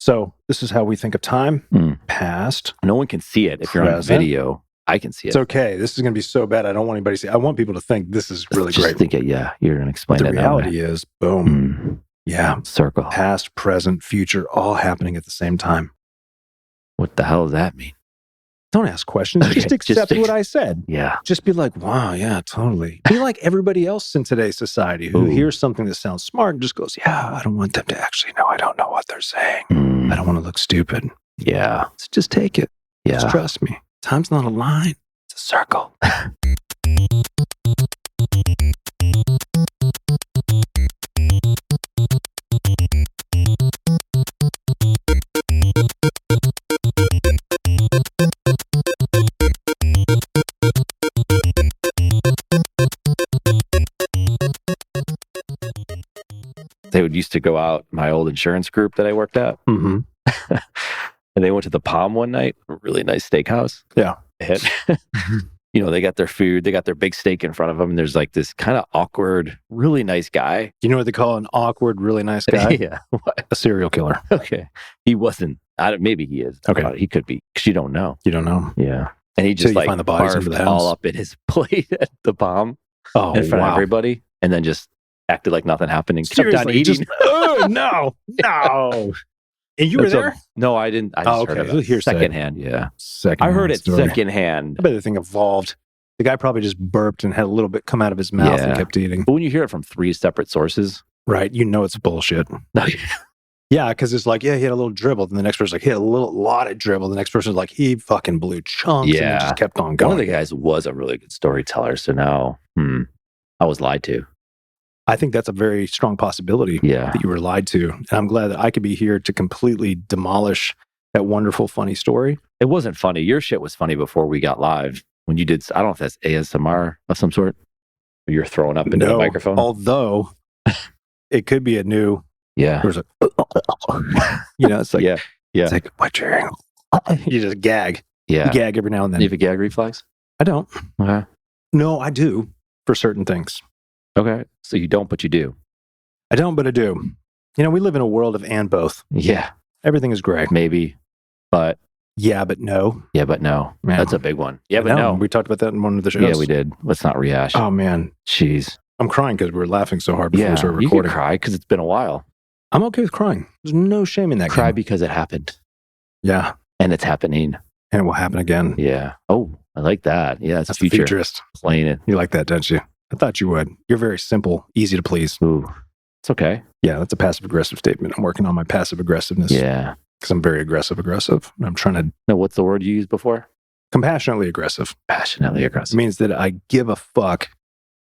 So this is how we think of time. Past. No one can see it. If you're on Present. video, I can see it. It's okay. This is going to be so bad. I don't want anybody to see. I want people to think this is really Just great. think it. Yeah, you're going to explain The it. reality is, boom. Yeah. Circle. Past, present, future, all happening at the same time. What the hell does that mean? Don't ask questions. Okay, Just accept what I said. Yeah. Just be like, wow, yeah, totally. Be like everybody else in today's society who hears something that sounds smart and just goes, yeah, I don't want them to actually know. I don't know what they're saying. I don't want to look stupid. Yeah. So just take it. Yeah. Just trust me. Time's not a line. It's a circle. They would used to go out, my old insurance group that I worked at. Mm-hmm. And they went to the Palm one night, a really nice steakhouse. Yeah. And, they got their food, they got their big steak in front of them. And there's like this kind of awkward, really nice guy. You know what they call an awkward, really nice guy? Yeah. A serial killer. Okay. He wasn't, maybe he is. Okay. He could be, because you don't know. You don't know. Yeah. And he just find the bodies under the barfed house. all up in his plate at the Palm in front of everybody. And then just acted like nothing happened and kept on eating. No. And you were there? No, I didn't. I just heard it secondhand. Yeah. I heard it secondhand. I bet the thing evolved. The guy probably just burped and had a little bit come out of his mouth and kept eating. But when you hear it from 3 separate sources. Right. You know it's bullshit. Yeah, because it's like, he had a little dribble. And the next person's like, he had a lot of dribble. The next person's like, he fucking blew chunks. Yeah. And it just kept on going. One of the guys was a really good storyteller. So now, I was lied to. I think that's a very strong possibility that you were lied to. And I'm glad that I could be here to completely demolish that wonderful, funny story. It wasn't funny. Your shit was funny before we got live. When you did, I don't know if that's ASMR of some sort. You're throwing up into the microphone. Although it could be a new. Yeah. There's it's like, It's like, what you're, you just gag. Yeah. You gag every now and then. You have a gag reflex? I don't. Okay. No, I do for certain things. Okay. So you don't, but you do. I don't, but I do. We live in a world of and both. Yeah. Everything is gray. Maybe, but. Yeah, but no. Yeah, but no. Yeah. That's a big one. Yeah, but no. We talked about that in one of the shows. Yeah, we did. Let's not rehash. Oh, man. Jeez. I'm crying because we were laughing so hard before we started recording. You can cry because it's been a while. I'm okay with crying. There's no shame in that. Cry because it happened. Yeah. And it's happening. And it will happen again. Yeah. Oh, I like that. Yeah, that's the futurist. Playing it. You like that, don't you? I thought you would. You're very simple, easy to please. Ooh, it's okay. Yeah, that's a passive-aggressive statement. I'm working on my passive-aggressiveness. Yeah. Because I'm very aggressive. I'm trying to... No, what's the word you used before? Compassionately aggressive. Passionately aggressive. It means that I give a fuck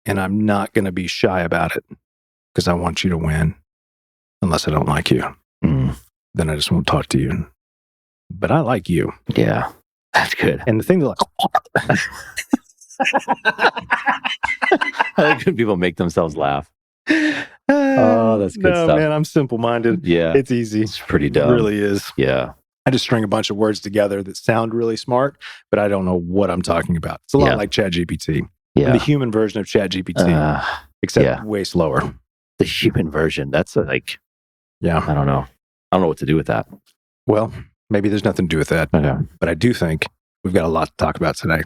and I'm not going to be shy about it because I want you to win. Unless I don't like you. Then I just won't talk to you. But I like you. Yeah, that's good. And the thing that I like when people make themselves laugh. Oh, that's good stuff. Man, I'm simple-minded. Yeah. It's easy. It's pretty dumb. It really is. Yeah. I just string a bunch of words together that sound really smart, but I don't know what I'm talking about. It's a lot like ChatGPT. Yeah. The human version of ChatGPT, except way slower. The human version. That's like... Yeah. I don't know. I don't know what to do with that. Well, maybe there's nothing to do with that. Okay. But I do think we've got a lot to talk about today.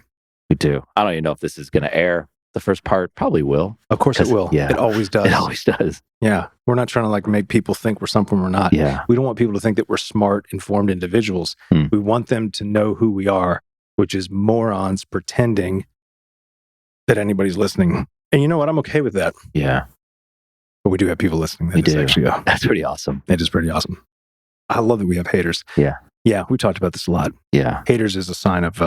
We do. I don't even know if this is going to air. The first part probably will. Of course it will. Yeah. It always does. It always does. Yeah. We're not trying to make people think we're something we're not. Yeah. We don't want people to think that we're smart, informed individuals. We want them to know who we are, which is morons pretending that anybody's listening. And you know what? I'm okay with that. Yeah. But we do have people listening. We do. Actually, that's pretty awesome. It is pretty awesome. I love that we have haters. Yeah. Yeah. We talked about this a lot. Yeah. Haters is a sign of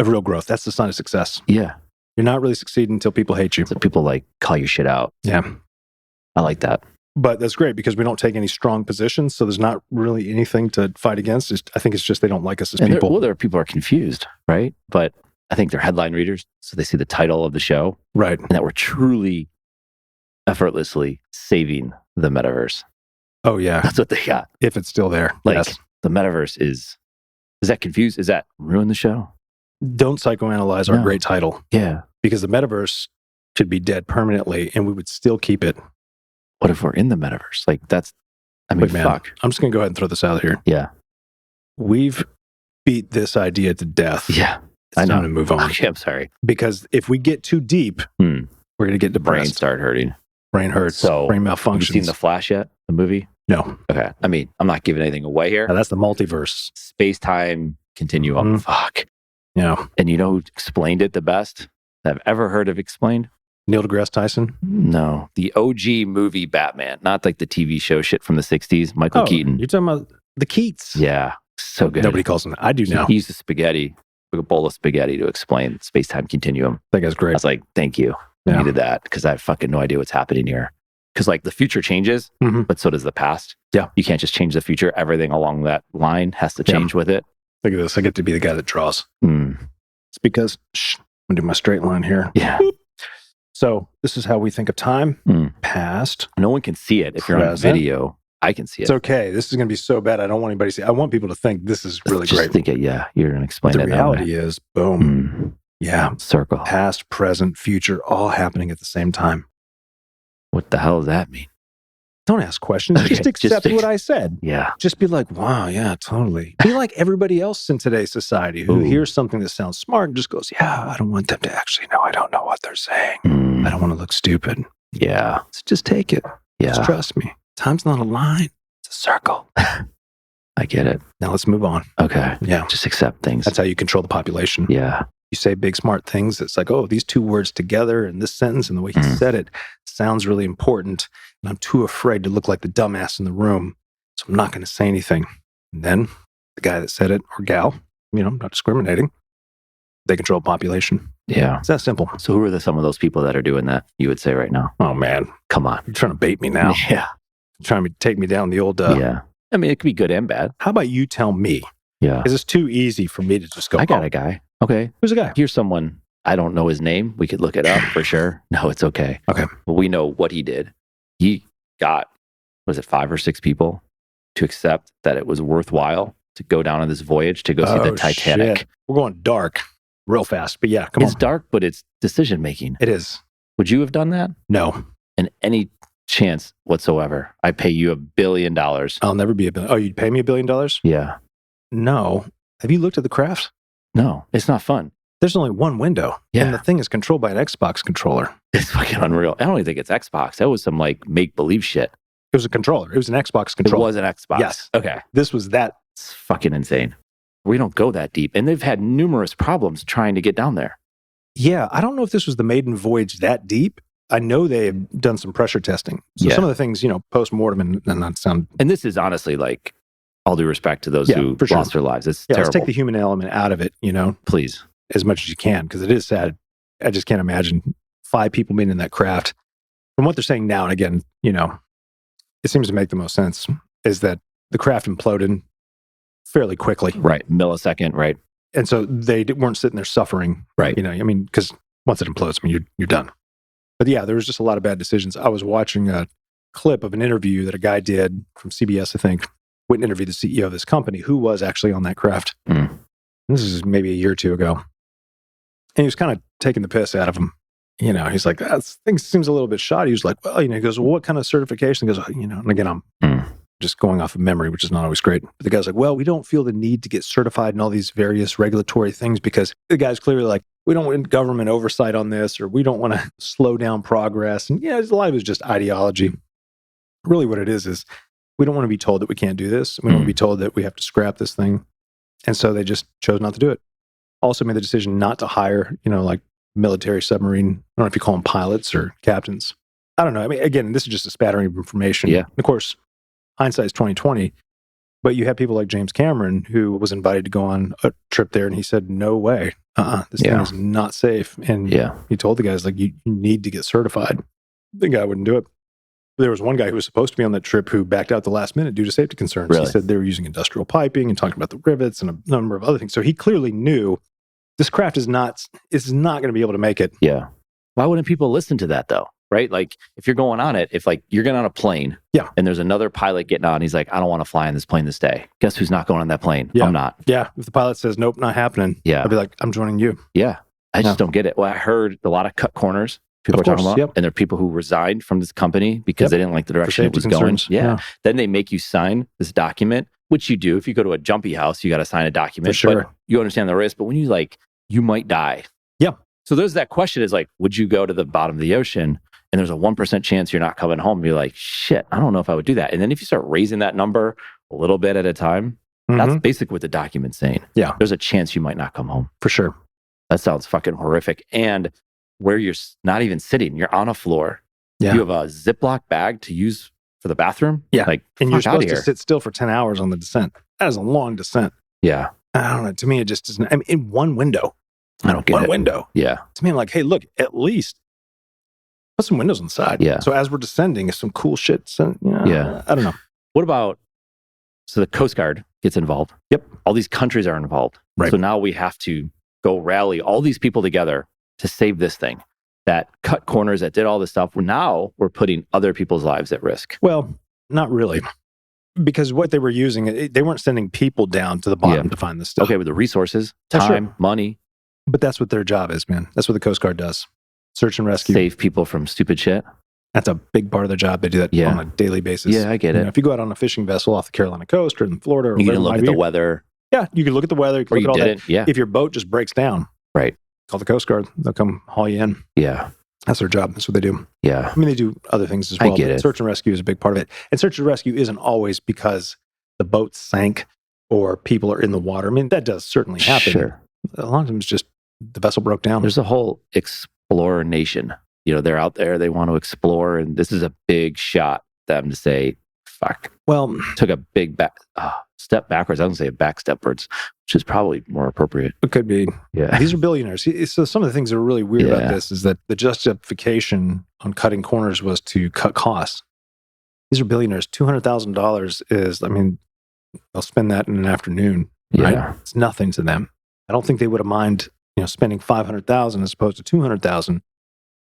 real growth. That's the sign of success. Yeah. You're not really succeeding until people hate you. So people call your shit out. Yeah. I like that. But that's great because we don't take any strong positions. So there's not really anything to fight against. I think it's just they don't like us as people. There are people are confused, right? But I think they're headline readers. So they see the title of the show. Right. And that we're truly effortlessly saving the metaverse. Oh, yeah. That's what they got. If it's still there. Yes. The metaverse is that confused? Is that ruin the show? Don't psychoanalyze our great title. Yeah. Because the metaverse could be dead permanently and we would still keep it. What if we're in the metaverse? That's I mean, Wait, man, fuck. I'm just going to go ahead and throw this out here. Yeah. We've beat this idea to death. Yeah. It's time to move on. Okay, I'm sorry. Because if we get too deep, we're going to get depressed. Brain start hurting. Brain hurts. So, brain malfunctions. Have you seen The Flash yet? The movie? No. Okay. I mean, I'm not giving anything away here. Now, that's the multiverse. Space-time continuum. Fuck. Yeah. And you know who explained it the best that I've ever heard of explained? Neil deGrasse Tyson? No. The OG movie Batman. Not like the TV show shit from the 60s. Michael Keaton. You're talking about the Keats? Yeah. So good. Nobody calls him that. I do now. He used a bowl of spaghetti to explain space-time continuum. That guy's great. I was like, thank you. I needed that because I have fucking no idea what's happening here. Because like the future changes, but so does the past. Yeah. You can't just change the future. Everything along that line has to change with it. Look at this. I get to be the guy that draws. It's because, I'm going to do my straight line here. Yeah. So this is how we think of time. Past. No one can see it. If you're on video, I can see it. It's okay. This is going to be so bad. I don't want anybody to see it. I want people to think this is really just great. Think it, yeah. You're going to explain but it. The reality is, boom. Yeah. Circle. Past, present, future, all happening at the same time. What the hell does that mean? Don't ask questions. Okay, just accept what I said. Yeah. Just be like, wow, yeah, totally. Be like everybody else in today's society who hears something that sounds smart and just goes, yeah, I don't want them to actually know. I don't know what they're saying. I don't want to look stupid. Yeah. So just take it. Yeah. Just trust me. Time's not a line. It's a circle. I get it. Now let's move on. Okay. Yeah. Just accept things. That's how you control the population. Yeah. You say big, smart things. It's like, oh, these two words together in this sentence and the way he said it sounds really important. And I'm too afraid to look like the dumbass in the room. So I'm not going to say anything. And then the guy that said it, or gal, not discriminating, they control population. Yeah. It's that simple. So who are some of those people that are doing that, you would say right now? Oh, man. Come on. You're trying to bait me now. Yeah. You're trying to take me down the old... yeah. I mean, it could be good and bad. How about you tell me? Yeah. Because it's too easy for me to just go, I got a guy. Okay. Who's the guy? Here's someone. I don't know his name. We could look it up for sure. No, it's okay. Okay. But we know what he did. He got, 5 or 6 people to accept that it was worthwhile to go down on this voyage to go see the Titanic. Shit. We're going dark real fast. But yeah, come on. It's dark, but it's decision making. It is. Would you have done that? No. In any chance whatsoever, I pay you $1 billion. I'll never be $1 billion. Oh, you'd pay me $1 billion? Yeah. No. Have you looked at the craft? No, it's not fun. There's only one window. Yeah. And the thing is controlled by an Xbox controller. It's fucking unreal. I don't even think it's Xbox. That was some make-believe shit. It was a controller. It was an Xbox controller. It was an Xbox. Yes. Okay. This was that. It's fucking insane. We don't go that deep. And they've had numerous problems trying to get down there. Yeah. I don't know if this was the maiden voyage that deep. I know they have done some pressure testing. So some of the things, post-mortem and that sound... And this is honestly like, all due respect to those who lost their lives. It's terrible. Let's take the human element out of it, Please. As much as you can, because it is sad. I just can't imagine 5 people being in that craft. From what they're saying now, and again, it seems to make the most sense, is that the craft imploded fairly quickly. Right. Millisecond, right. And so they weren't sitting there suffering. Right. Because once it implodes, you're done. But yeah, there was just a lot of bad decisions. I was watching a clip of an interview that a guy did from CBS, I think, went and interviewed the CEO of this company who was actually on that craft. This is maybe a year or 2 ago. And he was kind of taking the piss out of him. He's like, that thing seems a little bit shoddy. He was like, well, he goes, well, what kind of certification? He goes, and again, I'm just going off of memory, which is not always great. But the guy's like, well, we don't feel the need to get certified in all these various regulatory things because the guy's clearly like, we don't want government oversight on this, or we don't want to slow down progress. And a lot of it is just ideology. Really what it is we don't want to be told that we can't do this. We don't want to be told that we have to scrap this thing. And so they just chose not to do it. Also made the decision not to hire, like military submarine, I don't know if you call them pilots or captains. I don't know. Again, this is just a spattering of information. Yeah. Of course, hindsight is 2020. But you have people like James Cameron, who was invited to go on a trip there, and he said, no way. This thing is not safe. And he told the guys, like, you need to get certified. The guy wouldn't do it. There was one guy who was supposed to be on that trip who backed out the last minute due to safety concerns. Really? He said they were using industrial piping and talking about the rivets and a number of other things. So he clearly knew this craft is not going to be able to make it. Yeah. Why wouldn't people listen to that though? Right? Like if you're going on it, if like you're getting on a plane and there's another pilot getting on, he's like, I don't want to fly on this plane this day. Guess who's not going on that plane? Yeah. I'm not. Yeah. If the pilot says, nope, not happening. Yeah. I'd be like, I'm joining you. Yeah. I just don't get it. Well, I heard a lot of cut corners people Of are talking course, about. yep. And there are people who resigned from this company because Yep. they didn't like the direction it was safety going. concerns. Yeah. Then they make you sign this document, which you do. If you go to a jumpy house, you got to sign a document. For sure. But you understand the risk. But when you might die. Yeah. So there's that question is like, would you go to the bottom of the ocean and there's a 1% chance you're not coming home? You're like, shit, I don't know if I would do that. And then if you start raising that number a little bit at a time, that's basically what the document's saying. Yeah. There's a chance you might not come home. For sure. That sounds fucking horrific. And where you're not even sitting, you're on a floor. Yeah. You have a Ziploc bag to use for the bathroom. Yeah. Like, And you're fuck outta supposed to here. sit still for 10 hours on the descent. That is a long descent. Yeah. I don't know. To me, it just doesn't. I mean, in one window. I don't get One it. window. Yeah. To me, I'm like, hey, look, at least put some windows on the side. Yeah. So as we're descending, it's some cool shit. So, Yeah. I don't know. What about, so the Coast Guard gets involved. Yep. All these countries are involved. Right. So now we have to go rally all these people together to save this thing that cut corners, that did all this stuff. Now we're putting other people's lives at risk. Well, not really. Because what they were using, they weren't sending people down to the bottom to find this stuff. Okay, with the resources, Oh, sure. time, money, But that's what their job is, man. That's what the Coast Guard does. Search and rescue. save people from stupid shit. That's a big part of their job. They do that Yeah. on a daily basis. Yeah, I get You it. know, if you go out on a fishing vessel off the Carolina coast or in Florida or You whatever can it look might at the be, weather, yeah, you can look at the weather. You can or look you at all didn't. that. Yeah, If your boat just breaks down, right. call the Coast Guard. They'll come haul you in. Yeah, That's their job. That's what they do. yeah. I mean, they do other things as I well. get but it. Search and rescue is a big part of it. And search and rescue isn't always because the boat sank or people are in the water. I mean, that does certainly happen. Sure. A lot of times just the vessel broke down. There's a whole explorer nation. You know, they're out there, they want to explore, and this is a big shot for them to say, fuck, Well, took a big step backwards. I don't say a back stepwards, which is probably more appropriate. it could be. Yeah. These are billionaires. So some of the things that are really weird Yeah. about this is that the justification on cutting corners was to cut costs. These are billionaires. $200,000 is, I mean, they'll spend that in an afternoon. Right? Yeah. It's nothing to them. I don't think they would have mind, spending $500,000 as opposed to $200,000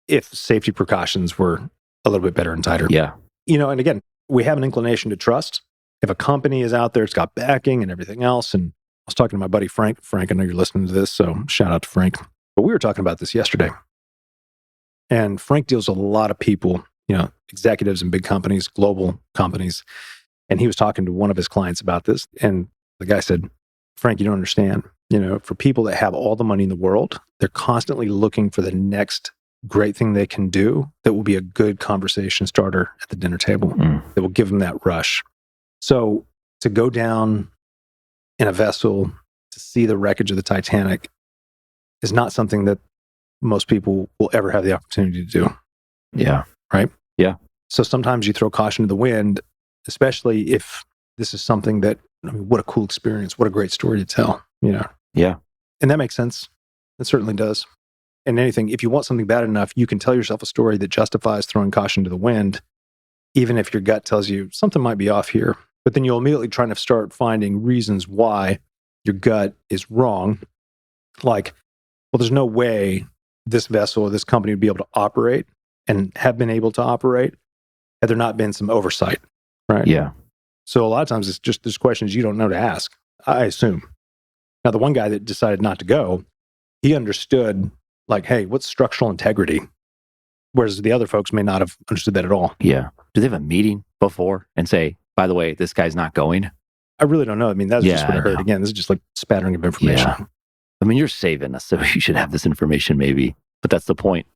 if safety precautions were a little bit better and tighter. Yeah. And again, we have an inclination to trust. If a company is out there, it's got backing and everything else. And I was talking to my buddy Frank. Frank, I know you're listening to this, so shout out to Frank. But we were talking about this yesterday. And Frank deals with a lot of people, executives in big companies, global companies. And he was talking to one of his clients about this. And the guy said, Frank, you don't understand. For people that have all the money in the world, they're constantly looking for the next great thing they can do that will be a good conversation starter at the dinner table, that will give them that rush. So to go down in a vessel to see the wreckage of the Titanic is not something that most people will ever have the opportunity to do. Yeah. Right? Yeah. So sometimes you throw caution to the wind, especially if this is something that, what a cool experience, what a great story to tell, Yeah. And that makes sense. It certainly does. And anything, if you want something bad enough, you can tell yourself a story that justifies throwing caution to the wind, even if your gut tells you something might be off here. But then you'll immediately try to start finding reasons why your gut is wrong. Like, well, there's no way this vessel or this company would be able to operate and have been able to operate had there not been some oversight, right? Yeah. So a lot of times it's just there's questions you don't know to ask, I assume. Now, the one guy that decided not to go, he understood, like, hey, what's structural integrity? Whereas the other folks may not have understood that at all. Yeah. Do they have a meeting before and say, by the way, this guy's not going? I really don't know. I mean, that's just Yeah, what I I heard. know. Again, this is just like spattering of information. Yeah. I mean, you're saving us, so you should have this information maybe. But that's the point.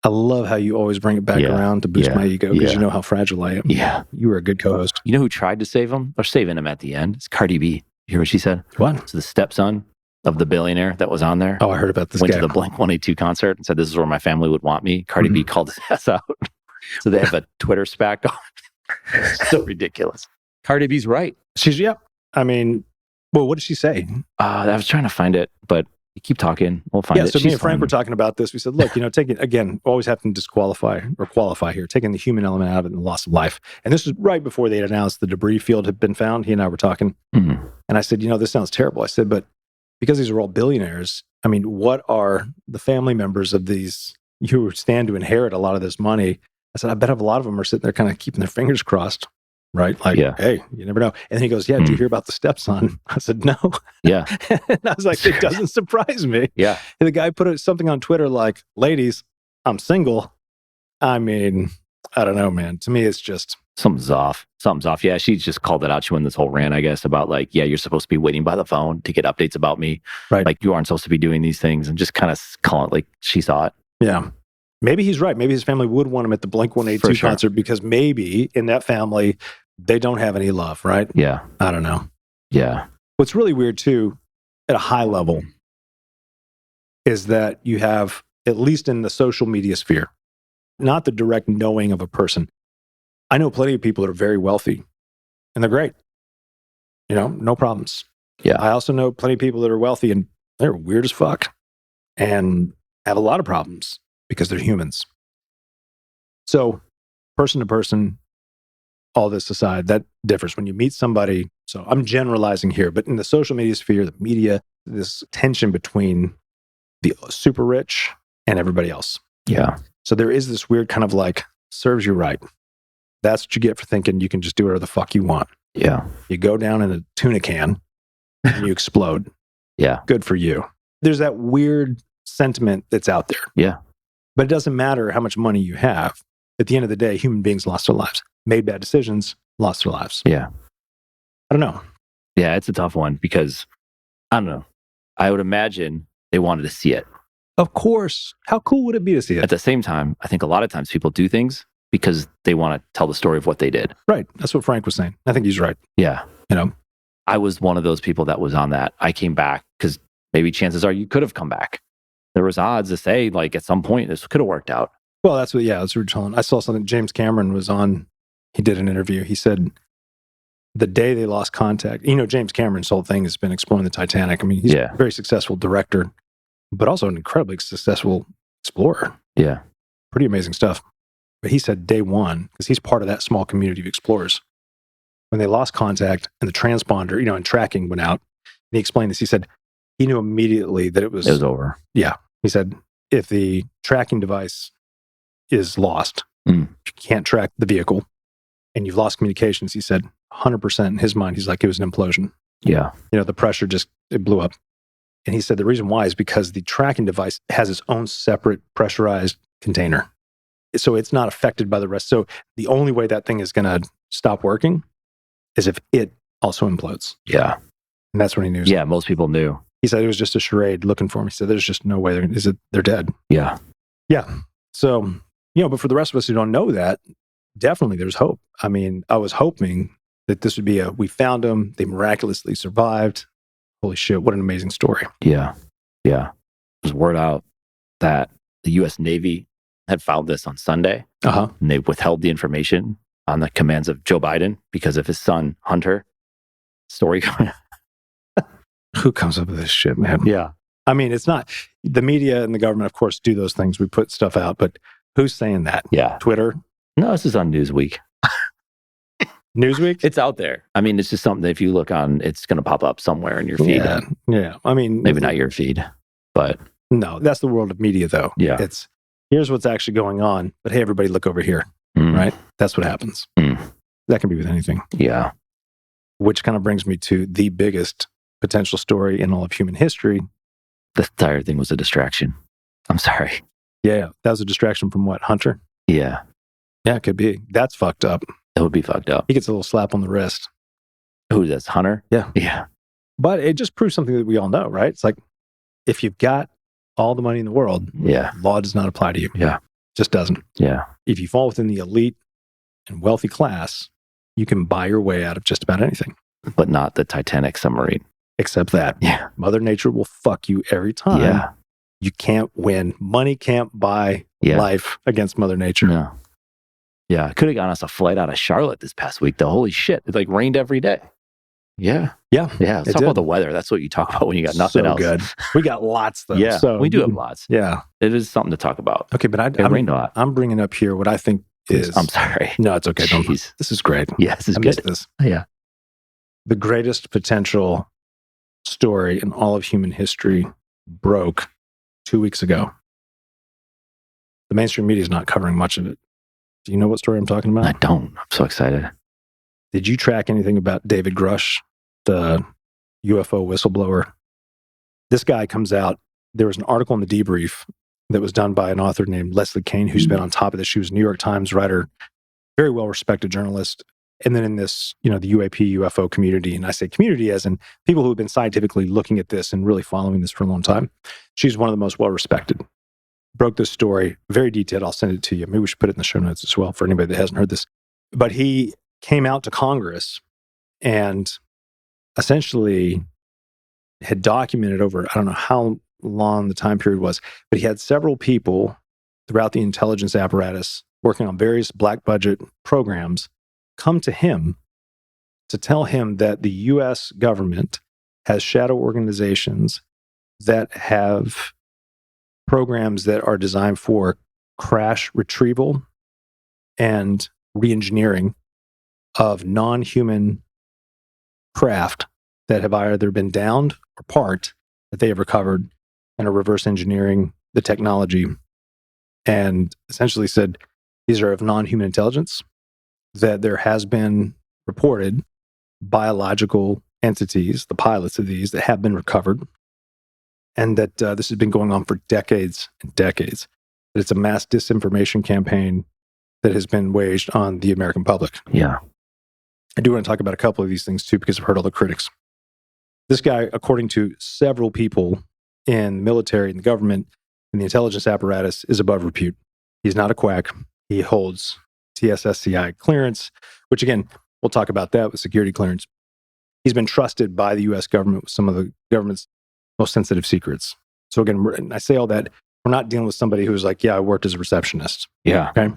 I love how you always bring it back Yeah. around to boost Yeah. my ego because Yeah. you know how fragile I am. Yeah. You were a good co-host. You know who tried to save him? Or saving him at the end? It's Cardi B. You hear what she said? What? So the stepson of the billionaire that was on there Oh, I heard about this went guy. to the Blink-182 concert and said, this is where my family would want me. Cardi B called his ass out. So they have a Twitter spat going. So ridiculous. Cardi B's right. Yeah. I mean, well, what did she say? I was trying to find it, but you keep talking. We'll find Yeah, it. so me She's and Frank fine. were talking about this. We said, look, taking, again, always have to disqualify or qualify here, taking the human element out of it and the loss of life. And this was right before they had announced the debris field had been found. He and I were talking. Mhm. And I said, this sounds terrible. I said, but because these are all billionaires, I mean, what are the family members of these who stand to inherit a lot of this money? I said, I bet a lot of them are sitting there kind of keeping their fingers crossed, right? Like, Yeah. hey, you never know. And then he goes, yeah, did you hear about the stepson? I said, no. Yeah. And I was like, it doesn't surprise me. Yeah. And the guy put something on Twitter like, ladies, I'm single. I mean, I don't know, man. To me, it's just... Something's off. Something's off. Yeah, she just called it out. She went this whole rant, I guess, about like, yeah, you're supposed to be waiting by the phone to get updates about me. Right. Like, you aren't supposed to be doing these things, and just kind of calling it like she saw it. Yeah. Maybe he's right. Maybe his family would want him at the Blink-182 sure. concert because maybe in that family, they don't have any love, right? Yeah. I don't know. Yeah. What's really weird, too, at a high level, is that you have, at least in the social media sphere, not the direct knowing of a person. I know plenty of people that are very wealthy, and they're great. You know, no problems. Yeah. I also know plenty of people that are wealthy, and they're weird as fuck, and have a lot of problems because they're humans. So, person to person, all this aside, that differs. When you meet somebody, so I'm generalizing here, but in the social media sphere, the media, this tension between the super rich and everybody else. Yeah. So there is this weird kind of like, serves you right. That's what you get for thinking you can just do whatever the fuck you want. Yeah. You go down in a tuna can and you explode. Yeah. Good for you. There's that weird sentiment that's out there. Yeah. But it doesn't matter how much money you have. At the end of the day, human beings lost their lives, made bad decisions, lost their lives. Yeah. I don't know. Yeah, it's a tough one because, I don't know. I would imagine they wanted to see it. Of course. How cool would it be to see it? At the same time, I think a lot of times people do things because they want to tell the story of what they did. Right. That's what Frank was saying. I think he's right. Yeah. You know, I was one of those people that was on that. I came back because maybe chances are you could have come back. There was odds to say, like, at some point, this could have worked out. well, that's what we're telling. I saw something. James Cameron was on. He did an interview. He said the day they lost contact. You know, James Cameron's whole thing has been exploring the Titanic. I mean, he's a very successful director, but also an incredibly successful explorer. Yeah. Pretty amazing stuff. But he said day one, because he's part of that small community of explorers, when they lost contact and the transponder, you know, and tracking went out, and he explained this. He said he knew immediately that it was over. Yeah. He said, if the tracking device is lost, you can't track the vehicle, and you've lost communications, he said 100% in his mind, he's like, it was an implosion. Yeah. You know, the pressure it blew up. And he said the reason why is because the tracking device has its own separate pressurized container. So it's not affected by the rest. So the only way that thing is going to stop working is if it also implodes. Yeah. And that's when he knew. Yeah, most people knew. He said it was just a charade looking for him. He said, there's just no way they're dead. Yeah. Yeah. So, you know, but for the rest of us who don't know that, definitely there's hope. I mean, I was hoping that this would be we found them, they miraculously survived. Holy shit, what an amazing story. Yeah. Yeah. There's word out that the U.S. Navy had found this on Sunday. Uh-huh. And they withheld the information on the commands of Joe Biden because of his son, Hunter. Story going Who comes up with this shit, man? Yeah. I mean, it's not the media and the government, of course, do those things. We put stuff out, but who's saying that? Yeah. Twitter? No, this is on Newsweek. Newsweek? It's out there. I mean, it's just something that if you look on, it's going to pop up somewhere in your feed. Yeah. I mean, maybe not your feed, but no, that's the world of media, though. Yeah. It's here's what's actually going on, but hey, everybody, look over here. Right? That's what happens. That can be with anything. Yeah. Which kind of brings me to the biggest potential story in all of human history. The entire thing was a distraction. I'm sorry. Yeah. That was a distraction from what? Hunter? Yeah. Yeah, it could be. That's fucked up. It would be fucked up. He gets a little slap on the wrist. Who, that's Hunter? Yeah. Yeah. But it just proves something that we all know, right? It's like, if you've got all the money in the world, law does not apply to you. Yeah. Just doesn't. Yeah. If you fall within the elite and wealthy class, you can buy your way out of just about anything. But not the Titanic submarine. Except that. Yeah. Mother Nature will fuck you every time. Yeah. You can't win. Money can't buy life against Mother Nature. No. Yeah. I could have gotten us a flight out of Charlotte this past week, though. Holy shit. It like rained every day. Yeah. Yeah. Yeah. Let's talk about the weather. That's what you talk about when you got nothing else. Good. We got lots, though. Yeah. So we do have lots. Yeah. It is something to talk about. Okay. But it rained a lot. I'm bringing up here what I think is. I'm sorry. No, it's okay. This is great. Yeah. This is good. Missed this. Yeah. The greatest potential story in all of human history broke 2 weeks ago. The mainstream media is not covering much of it. Do you know what story I'm talking about? I don't. I'm so excited. Did you track anything about David Grusch, the UFO whistleblower? This guy comes out. There was an article in the Debrief that was done by an author named Leslie Kane, who's been on top of this. She was a New York Times writer, very well-respected journalist. And then in this, the UAP, UFO community, and I say community as in people who have been scientifically looking at this and really following this for a long time, she's one of the most well-respected. Broke this story, very detailed. I'll send it to you. Maybe we should put it in the show notes as well for anybody that hasn't heard this. But he came out to Congress and essentially had documented over, I don't know how long the time period was, but he had several people throughout the intelligence apparatus working on various black budget programs come to him to tell him that the US government has shadow organizations that have programs that are designed for crash retrieval and re-engineering of non-human craft that have either been downed or parked that they have recovered and are reverse engineering the technology, and essentially said these are of non-human intelligence, that there has been reported biological entities, the pilots of these, that have been recovered, and that this has been going on for decades and decades. That it's a mass disinformation campaign that has been waged on the American public. Yeah. I do want to talk about a couple of these things too, because I've heard all the critics. This guy, according to several people in the military and the government and the intelligence apparatus, is above repute. He's not a quack. He holds TSSCI clearance, which again, we'll talk about that with security clearance. He's been trusted by the US government with some of the government's most sensitive secrets. So again, I say all that, we're not dealing with somebody who's like, yeah, I worked as a receptionist. Yeah. Okay.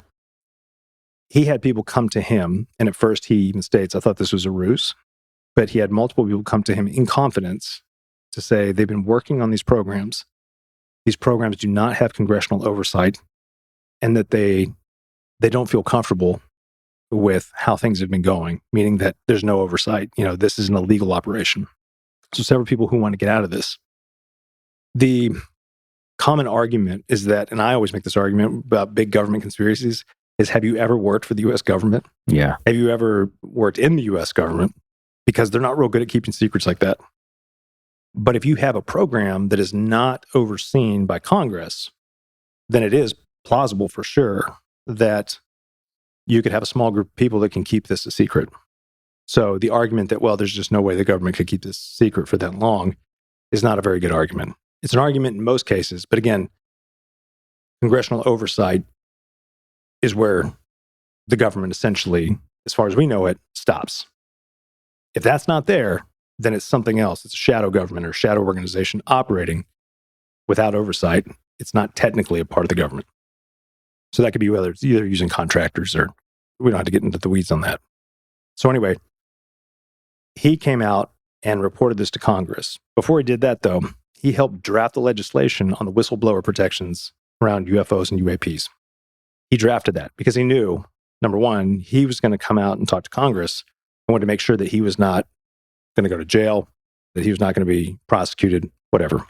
He had people come to him, and at first he even states, I thought this was a ruse, but he had multiple people come to him in confidence to say they've been working on these programs. These programs do not have congressional oversight, and that they don't feel comfortable with how things have been going, meaning that there's no oversight. This is an illegal operation. So several people who want to get out of this. The common argument is that, and I always make this argument about big government conspiracies, is have you ever worked for the US government? Yeah. Have you ever worked in the US government? Because they're not real good at keeping secrets like that. But if you have a program that is not overseen by Congress, then it is plausible for sure that you could have a small group of people that can keep this a secret. So the argument that, well, there's just no way the government could keep this secret for that long is not a very good argument. It's an argument in most cases, but again, congressional oversight is where the government essentially, as far as we know it, stops. If that's not there, then it's something else. It's a shadow government or shadow organization operating without oversight. It's not technically a part of the government. So that could be whether it's either using contractors or we don't have to get into the weeds on that. So anyway, he came out and reported this to Congress. Before he did that, though, he helped draft the legislation on the whistleblower protections around UFOs and UAPs. He drafted that because he knew, number one, he was going to come out and talk to Congress and wanted to make sure that he was not going to go to jail, that he was not going to be prosecuted, whatever.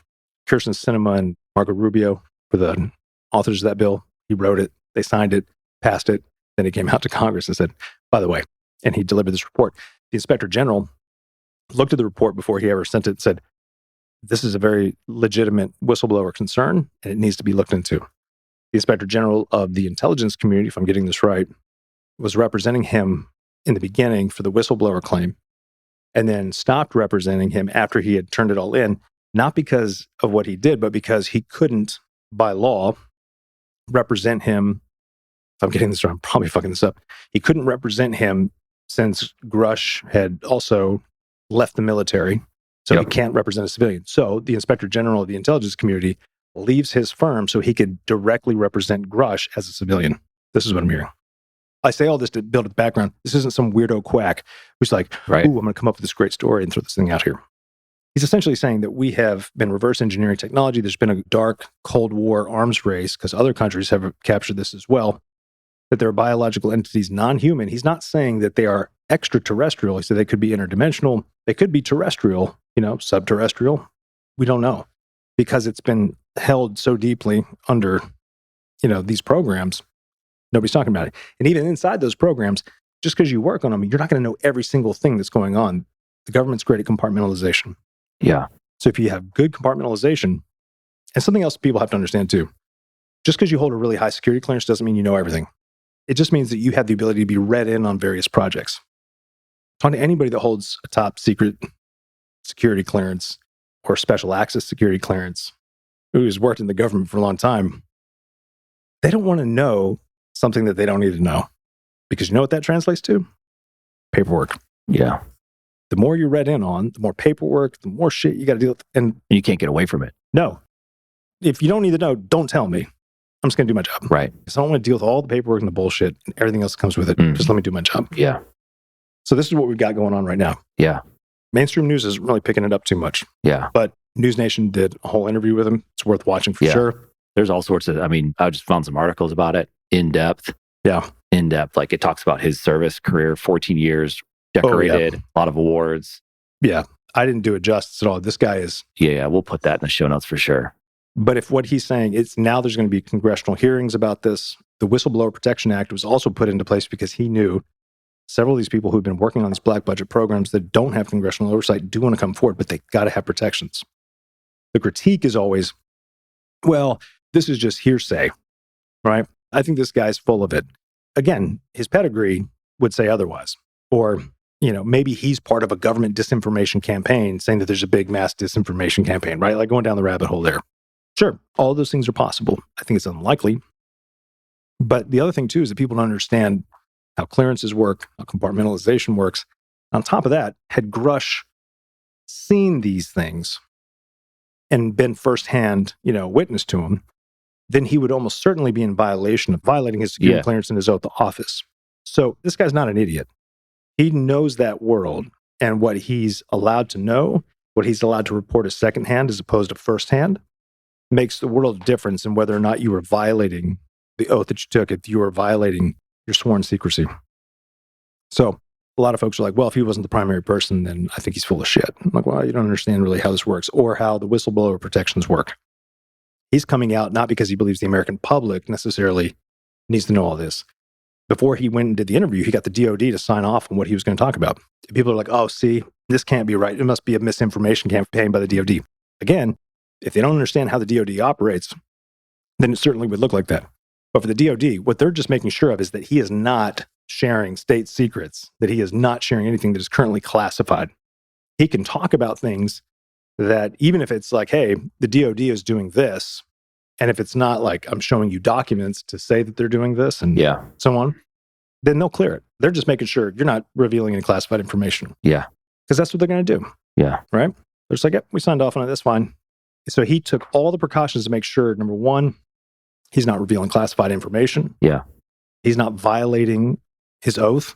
Kirsten Sinema and Marco Rubio were the authors of that bill. He wrote it, they signed it, passed it. Then he came out to Congress and said, by the way, and he delivered this report. The Inspector General looked at the report before he ever sent it and said, this is a very legitimate whistleblower concern and it needs to be looked into. The Inspector General of the intelligence community, if I'm getting this right, was representing him in the beginning for the whistleblower claim and then stopped representing him after he had turned it all in, not because of what he did, but because he couldn't, by law, represent him. If I'm getting this right, I'm probably fucking this up. He couldn't represent him since Grusch had also left the military, so he can't represent a civilian. So the Inspector General of the intelligence community leaves his firm so he could directly represent Grusch as a civilian. This is what I'm hearing. I say all this to build a background. This isn't some weirdo quack who's like, right, ooh, I'm going to come up with this great story and throw this thing out here. He's essentially saying that we have been reverse engineering technology. There's been a dark Cold War arms race because other countries have captured this as well, that there are biological entities, non-human. He's not saying that they are extraterrestrial. He said they could be interdimensional. They could be terrestrial, subterrestrial. We don't know because it's been held so deeply under, these programs. Nobody's talking about it. And even inside those programs, just because you work on them, you're not going to know every single thing that's going on. The government's great at compartmentalization. Yeah. So if you have good compartmentalization, and something else people have to understand too, Just because you hold a really high security clearance doesn't mean you know everything. It just means that you have the ability to be read in on various projects. Talk to anybody that holds a top secret security clearance or special access security clearance who's worked in the government for a long time. They don't want to know something that they don't need to know. Because you know what that translates to? Paperwork. Yeah. The more you're read in on, the more paperwork, the more shit you got to deal with. And you can't get away from it. No. If you don't need to know, don't tell me. I'm just going to do my job. Right. Because I don't want to deal with all the paperwork and the bullshit and everything else that comes with it. Just let me do my job. Yeah. So this is what we've got going on right now. Yeah. Mainstream news isn't really picking it up too much. Yeah. But News Nation did a whole interview with him. It's worth watching for sure. There's all sorts of, I just found some articles about it in depth. Yeah. In depth. Like it talks about his service career, 14 years, decorated, a lot of awards. Yeah. I didn't do it justice at all. This guy is. Yeah. We'll put that in the show notes for sure. But if what he's saying, it's now there's going to be congressional hearings about this. The Whistleblower Protection Act was also put into place because he knew several of these people who've been working on these black budget programs that don't have congressional oversight do want to come forward, but they got to have protections. The critique is always, well, this is just hearsay, right? I think this guy's full of it. Again, his pedigree would say otherwise. Or, maybe he's part of a government disinformation campaign saying that there's a big mass disinformation campaign, right? Like going down the rabbit hole there. Sure, all of those things are possible. I think it's unlikely. But the other thing, too, is that people don't understand how clearances work, how compartmentalization works. On top of that, had Grusch seen these things and been firsthand, witness to them, then he would almost certainly be in violation of violating his security clearance and his oath of office. So this guy's not an idiot. He knows that world and what he's allowed to know, what he's allowed to report as secondhand as opposed to firsthand, makes the world of difference in whether or not you are violating the oath that you took, if you are violating your sworn secrecy. So a lot of folks are like, well, if he wasn't the primary person, then I think he's full of shit. I'm like, well, you don't understand really how this works or how the whistleblower protections work. He's coming out not because he believes the American public necessarily needs to know all this. Before he went and did the interview, he got the DOD to sign off on what he was going to talk about. People are like, oh, see, this can't be right. It must be a misinformation campaign by the DOD. Again, if they don't understand how the DOD operates, then it certainly would look like that. But for the DOD, what they're just making sure of is that he is not sharing state secrets, that he is not sharing anything that is currently classified. He can talk about things that even if it's like, hey, the DOD is doing this, and if it's not like I'm showing you documents to say that they're doing this and so on, then they'll clear it. They're just making sure you're not revealing any classified information. Yeah. Because that's what they're going to do. Yeah. Right? They're just like, yep, we signed off on it. That's fine. So he took all the precautions to make sure, number one, he's not revealing classified information. Yeah. He's not violating his oath.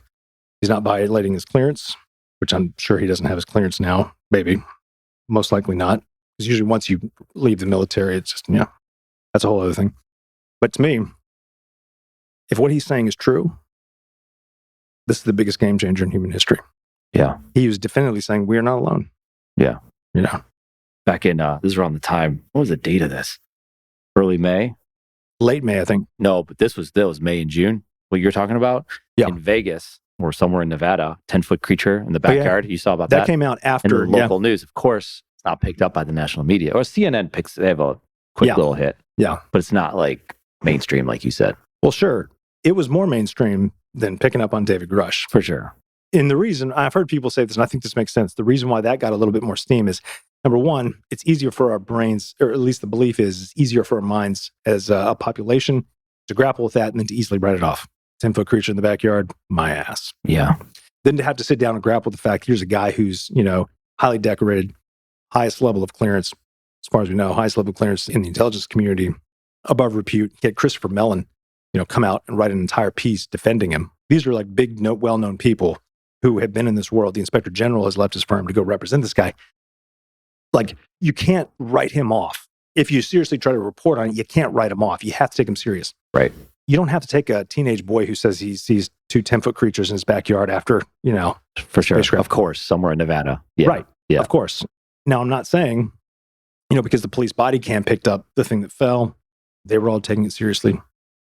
He's not violating his clearance, which I'm sure he doesn't have his clearance now. Maybe. Most likely not. Because usually once you leave the military, it's just, that's a whole other thing. But to me, if what he's saying is true, this is the biggest game changer in human history. Yeah. He was definitively saying, we are not alone. Yeah. Back in, this is around the time, what was the date of this? Early May? Late May, I think. No, but that was May and June, what you're talking about? Yeah. In Vegas or somewhere in Nevada, 10-foot creature in the backyard. You saw about that? That came out after. In the local news. Of course, it's not picked up by the national media. Or CNN they have a quick little hit. Yeah. But it's not like mainstream, like you said. Well, sure. It was more mainstream than picking up on David Grusch. For sure. And the reason, I've heard people say this, and I think this makes sense. The reason why that got a little bit more steam is, number one, it's easier for our brains, or at least the belief is, it's easier for our minds as a population to grapple with that and then to easily write it off. 10-foot creature in the backyard, my ass. Yeah. Then to have to sit down and grapple with the fact, here's a guy who's, highly decorated, highest level of clearance, as far as we know, highest level of clearance in the intelligence community, above repute. He had Christopher Mellon, come out and write an entire piece defending him. These are like big, well-known people who have been in this world. The inspector general has left his firm to go represent this guy. Like, you can't write him off. If you seriously try to report on it, you can't write him off. You have to take him serious. Right. You don't have to take a teenage boy who says he sees two 10-foot creatures in his backyard after, For sure. Of course, somewhere in Nevada. Yeah. Right. Yeah. Of course. Now, I'm not saying, because the police body cam picked up the thing that fell, they were all taking it seriously.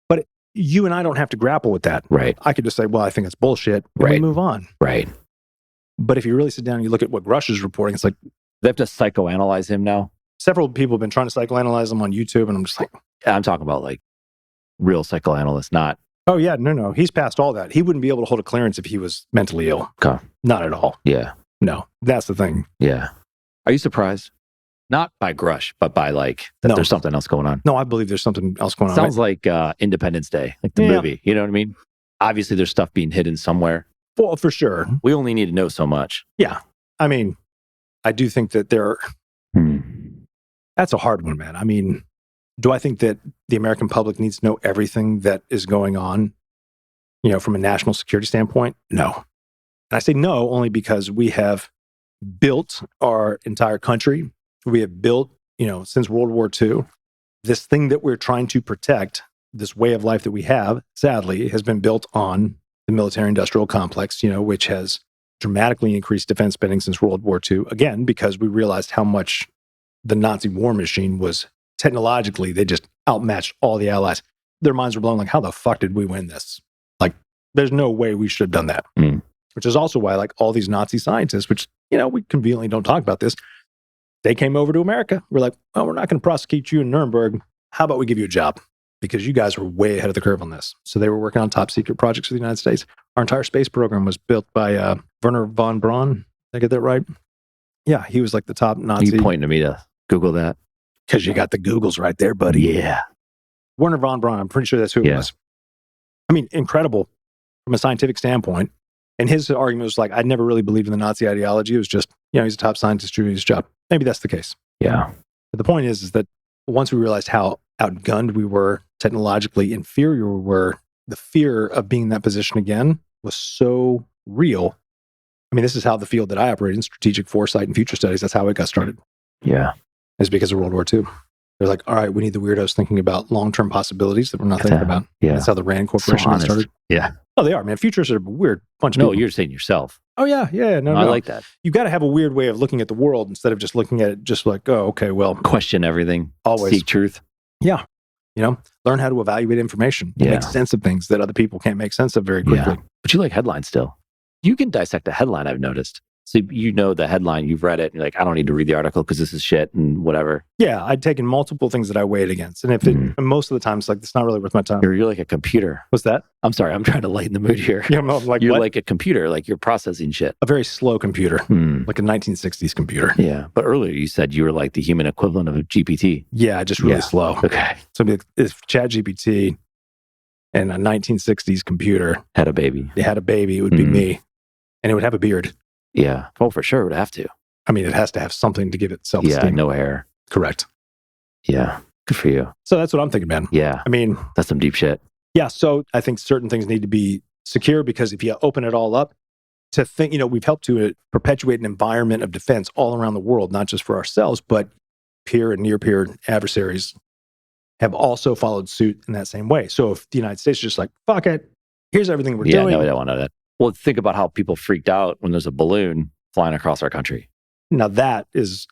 But you and I don't have to grapple with that. Right. I could just say, well, I think it's bullshit. And we move on. Right. But if you really sit down and you look at what Grusch is reporting, it's like, they have to psychoanalyze him now. Several people have been trying to psychoanalyze him on YouTube, and I'm just like, I'm talking about like real psychoanalyst, not. Oh, yeah. No. He's past all that. He wouldn't be able to hold a clearance if he was mentally ill. Okay. Not at all. Yeah. No, that's the thing. Yeah. Are you surprised? Not by Grusch, but by that there's something else going on. No, I believe there's something else going on. Sounds like Independence Day, like the movie. You know what I mean? Obviously, there's stuff being hidden somewhere. Well, for sure. We only need to know so much. Yeah. I mean, I do think that that's a hard one, man. I mean, do I think that the American public needs to know everything that is going on, from a national security standpoint? No. And I say no only because we have built our entire country. We have built, since World War II, this thing that we're trying to protect, this way of life that we have, sadly, has been built on the military-industrial complex, which has dramatically increased defense spending since World War II. Again, because we realized how much the Nazi war machine was technologically, they just outmatched all the Allies. Their minds were blown like, how the fuck did we win this? Like, there's no way we should have done that. Which is also why, all these Nazi scientists, which, we conveniently don't talk about this, they came over to America. We're like, oh, we're not going to prosecute you in Nuremberg. How about we give you a job? Because you guys were way ahead of the curve on this. So they were working on top secret projects for the United States. Our entire space program was built by Werner von Braun. Did I get that right? Yeah, he was like the top Nazi. You pointing to me to Google that? Because you got the Googles right there, buddy. Yeah. Werner von Braun, I'm pretty sure that's who it was. I mean, incredible from a scientific standpoint. And his argument was I never really believed in the Nazi ideology. It was just, he's a top scientist doing his job. Maybe that's the case. Yeah. But the point is that once we realized how outgunned we were, technologically inferior we were, the fear of being in that position again was so real. I mean, this is how the field that I operate in, strategic foresight and future studies, that's how it got started. Yeah. It's because of World War II. They're like, all right, we need the weirdos thinking about long-term possibilities that we're not thinking about. Yeah. That's how the RAND Corporation got started. Yeah. Oh, they are, man. Futurists are a weird bunch of people. No, you're saying yourself. Oh, yeah. No. I like that. You got to have a weird way of looking at the world instead of just looking at it just like, oh, okay, well. Question everything. Always. Seek truth. Yeah. Learn how to evaluate information. Yeah. Make sense of things that other people can't make sense of very quickly. Yeah. But you like headlines still. You can dissect a headline, I've noticed. So the headline, you've read it, and you're like, I don't need to read the article because this is shit and whatever. Yeah, I'd taken multiple things that I weighed against. And and most of the time, it's not really worth my time. You're like a computer. What's that? I'm sorry, I'm trying to lighten the mood here. Yeah, I'm like, you're what? like a computer, like you're processing shit. A very slow computer, like a 1960s computer. Yeah, but earlier you said you were like the human equivalent of a GPT. Yeah, just really slow. Okay. So if ChatGPT and a 1960s computer had a baby, it would be me. And it would have a beard. Yeah. Oh, for sure. It would have to. I mean, it has to have something to give it self-esteem. Yeah, no hair. Correct. Yeah. Good for you. So that's what I'm thinking, man. Yeah. I mean, that's some deep shit. Yeah. So I think certain things need to be secure because if you open it all up to think, we've helped to perpetuate an environment of defense all around the world, not just for ourselves, but peer and near peer adversaries have also followed suit in that same way. So if the United States is just like, fuck it, here's everything we're doing. Yeah, no, we don't want to know that. Well, think about how people freaked out when there's a balloon flying across our country. Now that just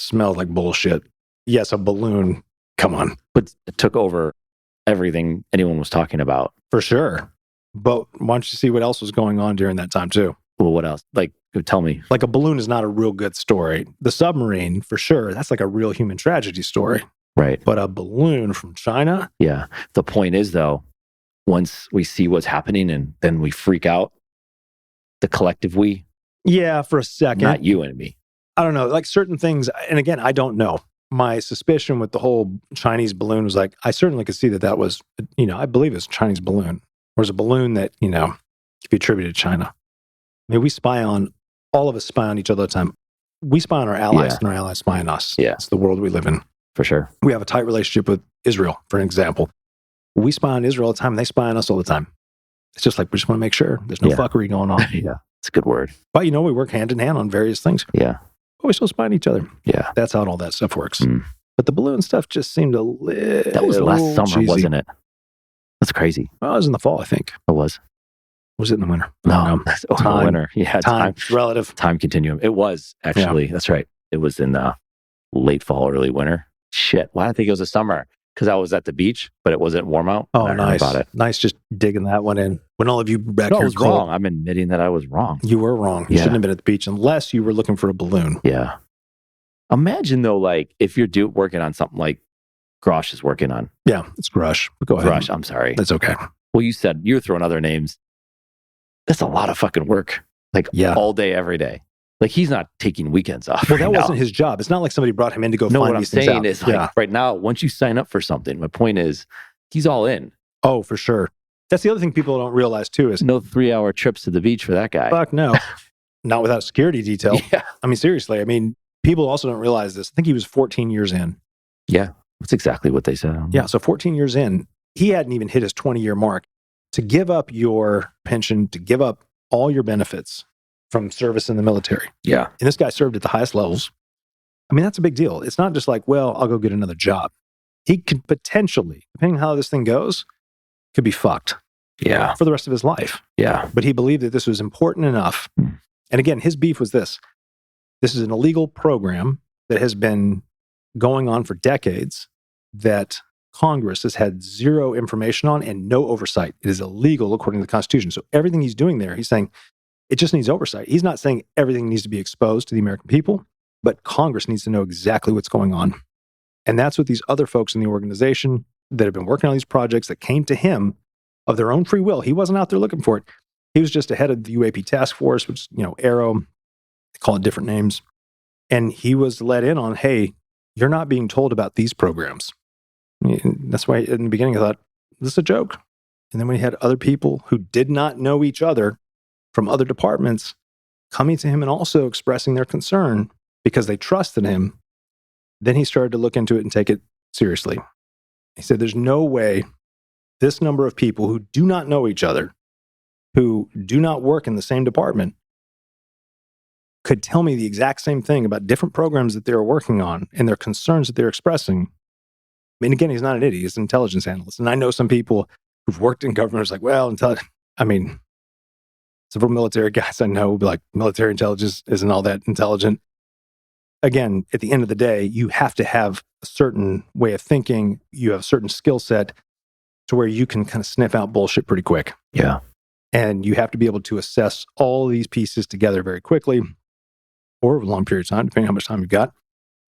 smells like bullshit. Yes, a balloon. Come on. But it took over everything anyone was talking about. For sure. But why don't you see what else was going on during that time too? Well, what else? Tell me. Like a balloon is not a real good story. The submarine, for sure, that's like a real human tragedy story. Right. But a balloon from China? Yeah. The point is, though, once we see what's happening and then we freak out, the collective we. Yeah, for a second. Not you and me. I don't know. Like certain things, and again, I don't know. My suspicion with the whole Chinese balloon was like, I certainly could see that was, I believe it's a Chinese balloon. Or it's a balloon that, could be attributed to China. I mean, all of us spy on each other all the time. We spy on our allies and our allies spy on us. Yeah. It's the world we live in. For sure. We have a tight relationship with Israel, for an example. We spy on Israel all the time, and they spy on us all the time. It's just like, we just want to make sure there's no fuckery going on. Yeah, it's a good word. But, we work hand in hand on various things. Yeah. But we still spy on each other. Yeah. That's how all that stuff works. But the balloon stuff just seemed a little That was last summer, cheesy. wasn't it? That's crazy. Well, it was in the fall, I think. It was. Was it in the winter? No. Time. Winter. Yeah. Time. Relative. Time continuum. It was, actually. Yeah. That's right. It was in late fall, early winter. Shit. Why did I think it was a summer? Because I was at the beach, but it wasn't warm out. Oh, nice. About it. Nice just digging that one in. When all of you back here I was wrong. I'm admitting that I was wrong. You were wrong. You shouldn't have been at the beach unless you were looking for a balloon. Yeah. Imagine though, if you're working on something like Grusch is working on. Yeah, it's Grusch. Go ahead. Grusch, I'm sorry. That's okay. Well, you said you were throwing other names. That's a lot of fucking work. Like all day, every day. Like he's not taking weekends off. Well, that wasn't his job. It's not like somebody brought him in to go find these things out. No, what I'm saying is like right now, once you sign up for something, my point is he's all in. Oh, for sure. That's the other thing people don't realize too is no 3-hour trips to the beach for that guy. Fuck no. Not without a security detail. Yeah. I mean, seriously. I mean, people also don't realize this. I think he was 14 years in. Yeah. That's exactly what they said. Yeah. So 14 years in, he hadn't even hit his 20-year mark. To give up your pension, to give up all your benefits from service in the military. Yeah. And this guy served at the highest levels. I mean, that's a big deal. It's not just like, well, I'll go get another job. He could potentially, depending on how this thing goes, could be fucked. Yeah. For the rest of his life. Yeah. But he believed that this was important enough. And again, his beef was this. This is an illegal program that has been going on for decades that Congress has had zero information on and no oversight. It is illegal according to the Constitution. So everything he's doing there, he's saying it just needs oversight. He's not saying everything needs to be exposed to the American people, but Congress needs to know exactly what's going on. And that's what these other folks in the organization that have been working on these projects that came to him of their own free will. He wasn't out there looking for it. He was just ahead of the UAP task force, which, Arrow, they call it different names. And he was let in on, hey, you're not being told about these programs. That's why in the beginning I thought, this is a joke. And then when he had other people who did not know each other from other departments coming to him and also expressing their concern because they trusted him, then he started to look into it and take it seriously. He said, there's no way this number of people who do not know each other, who do not work in the same department, could tell me the exact same thing about different programs that they're working on and their concerns that they're expressing. I mean, again, he's not an idiot. He's an intelligence analyst. And I know some people who've worked in government are like, well, several military guys I know will be like, military intelligence isn't all that intelligent. Again, at the end of the day, you have to have a certain way of thinking. You have a certain skill set to where you can kind of sniff out bullshit pretty quick. Yeah. And you have to be able to assess all these pieces together very quickly or over a long period of time, depending on how much time you've got,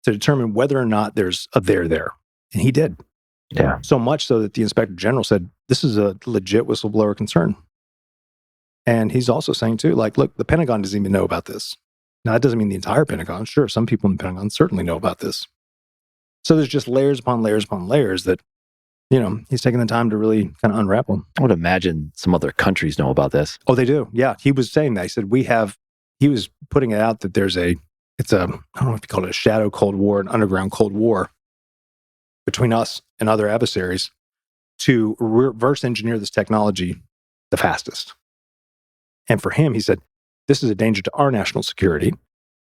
to determine whether or not there's a there. And he did. Yeah. So much so that the inspector general said, this is a legit whistleblower concern. And he's also saying too, like, look, the Pentagon doesn't even know about this. Now, that doesn't mean the entire Pentagon. Sure, some people in the Pentagon certainly know about this. So there's just layers upon layers upon layers that, he's taking the time to really kind of unravel. I would imagine some other countries know about this. Oh, they do. Yeah. He was saying that. He said, he was putting it out that there's I don't know if you call it a shadow Cold War, an underground Cold War between us and other adversaries to reverse engineer this technology the fastest. And for him, he said, this is a danger to our national security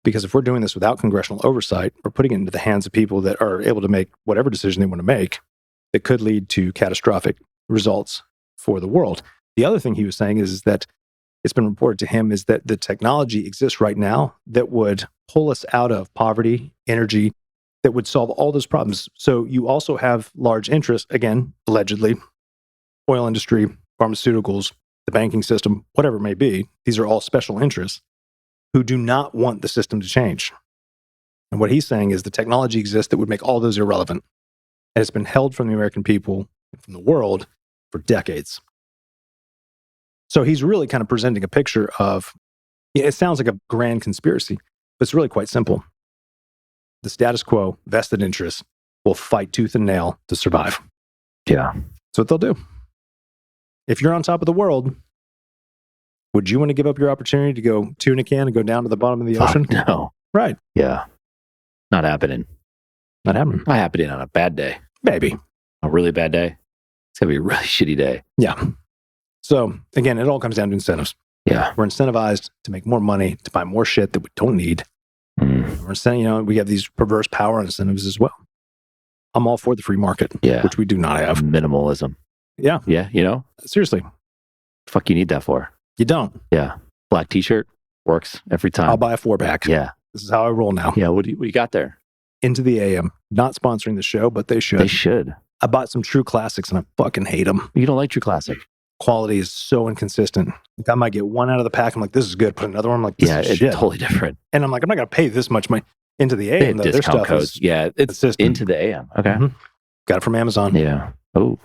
because if we're doing this without congressional oversight, we're putting it into the hands of people that are able to make whatever decision they want to make that could lead to catastrophic results for the world. The other thing he was saying is that it's been reported to him is that the technology exists right now that would pull us out of poverty, energy, that would solve all those problems. So you also have large interests, again, allegedly, oil industry, pharmaceuticals, the banking system, whatever it may be. These are all special interests who do not want the system to change. And what he's saying is the technology exists that would make all those irrelevant. And it's been held from the American people and from the world for decades. So he's really kind of presenting a picture of, it sounds like a grand conspiracy, but it's really quite simple. The status quo, vested interests, will fight tooth and nail to survive. Yeah. That's what they'll do. If you're on top of the world, would you want to give up your opportunity to go tuna can and go down to the bottom of the ocean? No. Right. Yeah. Not happening. Not happening. Not happening on a bad day. Maybe. A really bad day. It's going to be a really shitty day. Yeah. So again, it all comes down to incentives. Yeah. We're incentivized to make more money, to buy more shit that we don't need. We're incentivized, we have these perverse power incentives as well. I'm all for the free market, which we do not have. Minimalism. Yeah. Yeah, Seriously. Fuck you need that for? You don't. Yeah. Black t-shirt works every time. I'll buy a 4-pack. Yeah. This is how I roll now. Yeah. What do you got there? Into the AM. Not sponsoring the show, but they should. They should. I bought some true classics and I fucking hate them. You don't like true classic? Quality is so inconsistent. Like I might get one out of the pack. I'm like, this is good. Put another one. I'm like, this is it's shit. Totally different. And I'm like, I'm not going to pay this much money into the AM. Discount codes. It's consistent. into the AM. Okay. Mm-hmm. Got it from Amazon. Yeah. Oh,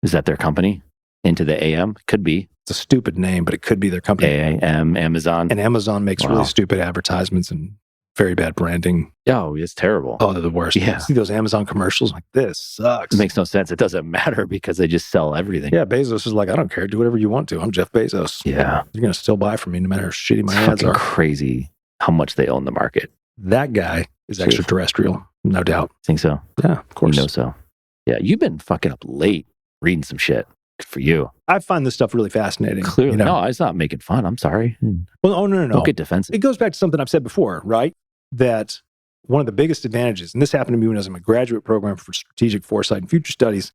is that their company? Into the AM? Could be. It's a stupid name, but it could be their company. AM, Amazon. And Amazon makes really stupid advertisements and very bad branding. Oh, it's terrible. Oh, they're the worst. Yeah. You see those Amazon commercials like, this sucks. It makes no sense. It doesn't matter because they just sell everything. Yeah, Bezos is like, I don't care. Do whatever you want to. I'm Jeff Bezos. Yeah. You're going to still buy from me no matter how shitty my ads are. Crazy how much they own the market. That guy is extraterrestrial, no doubt. Think so? Yeah, of course. You know so. Yeah, you've been fucking up late reading some shit. Good for you. I find this stuff really fascinating. Clearly. No, it's not making fun. I'm sorry. Well, no. Don't get defensive. It goes back to something I've said before, right? That one of the biggest advantages, and this happened to me when I was in my graduate program for strategic foresight and future studies,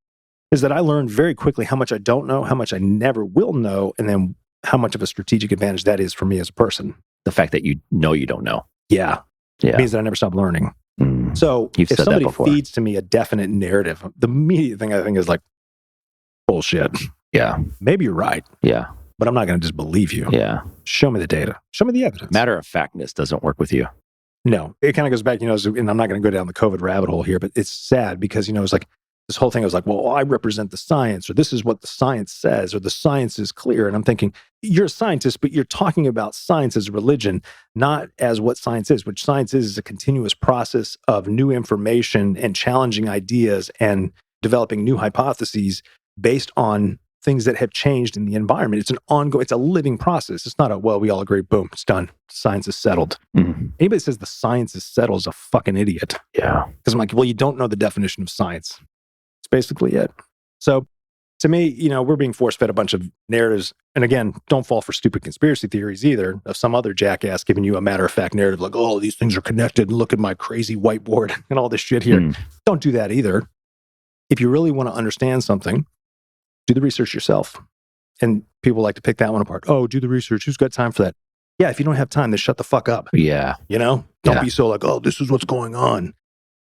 is that I learned very quickly how much I don't know, how much I never will know, and then how much of a strategic advantage that is for me as a person. The fact that you know you don't know. Yeah. It means that I never stop learning. So if somebody feeds to me a definite narrative, the immediate thing I think is like, bullshit. Yeah. Maybe you're right. Yeah. But I'm not going to just believe you. Yeah. Show me the data. Show me the evidence. Matter of factness doesn't work with you. No. It kind of goes back, and I'm not going to go down the COVID rabbit hole here, but it's sad because, it's like this whole thing I was like, well, I represent the science, or this is what the science says, or the science is clear. And I'm thinking, you're a scientist, but you're talking about science as religion, not as what science is, which science is a continuous process of new information and challenging ideas and developing new hypotheses based on things that have changed in the environment. It's an ongoing, it's a living process. It's not a, well, we all agree, boom, it's done. Science is settled. Mm-hmm. Anybody that says the science is settled is a fucking idiot. Yeah. Because I'm like, well, you don't know the definition of science. It's basically it. So to me, we're being force-fed a bunch of narratives. And again, don't fall for stupid conspiracy theories either of some other jackass giving you a matter-of-fact narrative like, oh, these things are connected and look at my crazy whiteboard and all this shit here. Don't do that either. If you really want to understand something, do the research yourself. And people like to pick that one apart. Oh, do the research. Who's got time for that? Yeah, if you don't have time, then shut the fuck up. Yeah. Don't be so like, oh, this is what's going on.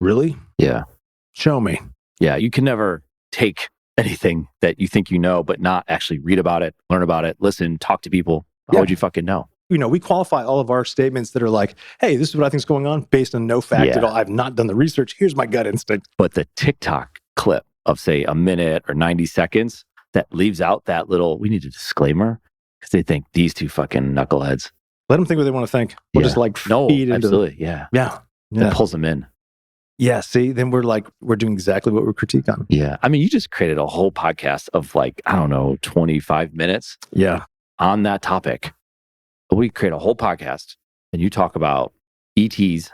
Really? Yeah. Show me. Yeah, you can never take anything that you think you know, but not actually read about it, learn about it, listen, talk to people. How would you fucking know? We qualify all of our statements that are like, hey, this is what I think is going on based on no fact at all. I've not done the research. Here's my gut instinct. But the TikTok clip of, say, a minute or 90 seconds that leaves out that little, we need a disclaimer, because they think these two fucking knuckleheads. Let them think what they want to think. We'll just feed into absolutely. Yeah. That pulls them in. Yeah. See, then we're doing exactly what we're critique on. Yeah. I mean, you just created a whole podcast of 25 minutes. Yeah. On that topic. We create a whole podcast and you talk about ETs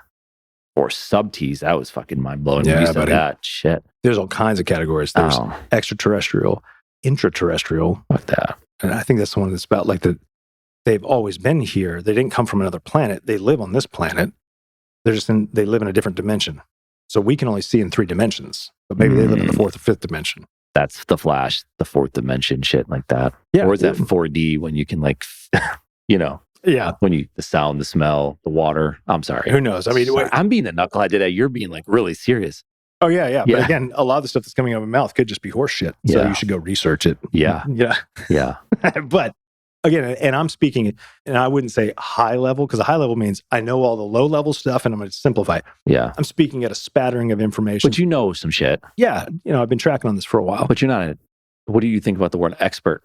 or sub-Ts. That was fucking mind-blowing when you said that. Shit. There's all kinds of categories. There's extraterrestrial, intraterrestrial. Like that. And I think that's the one that's about they've always been here. They didn't come from another planet. They live on this planet. They live in a different dimension. So we can only see in 3 dimensions, but maybe they live in the 4th or 5th dimension. That's the Flash, the 4th dimension shit like that. Yeah. Or is that 4D when you can Yeah. When the sound, the smell, the water. I'm sorry. Who knows? I mean, I'm being a knucklehead today. You're being really serious. Oh, yeah. But again, a lot of the stuff that's coming out of my mouth could just be horse shit. So you should go research it. Yeah. Yeah. But again, and I'm speaking, and I wouldn't say high level, because a high level means I know all the low level stuff and I'm going to simplify it. Yeah. I'm speaking at a spattering of information. But you know some shit. Yeah. I've been tracking on this for a while. But you're not what do you think about the word expert?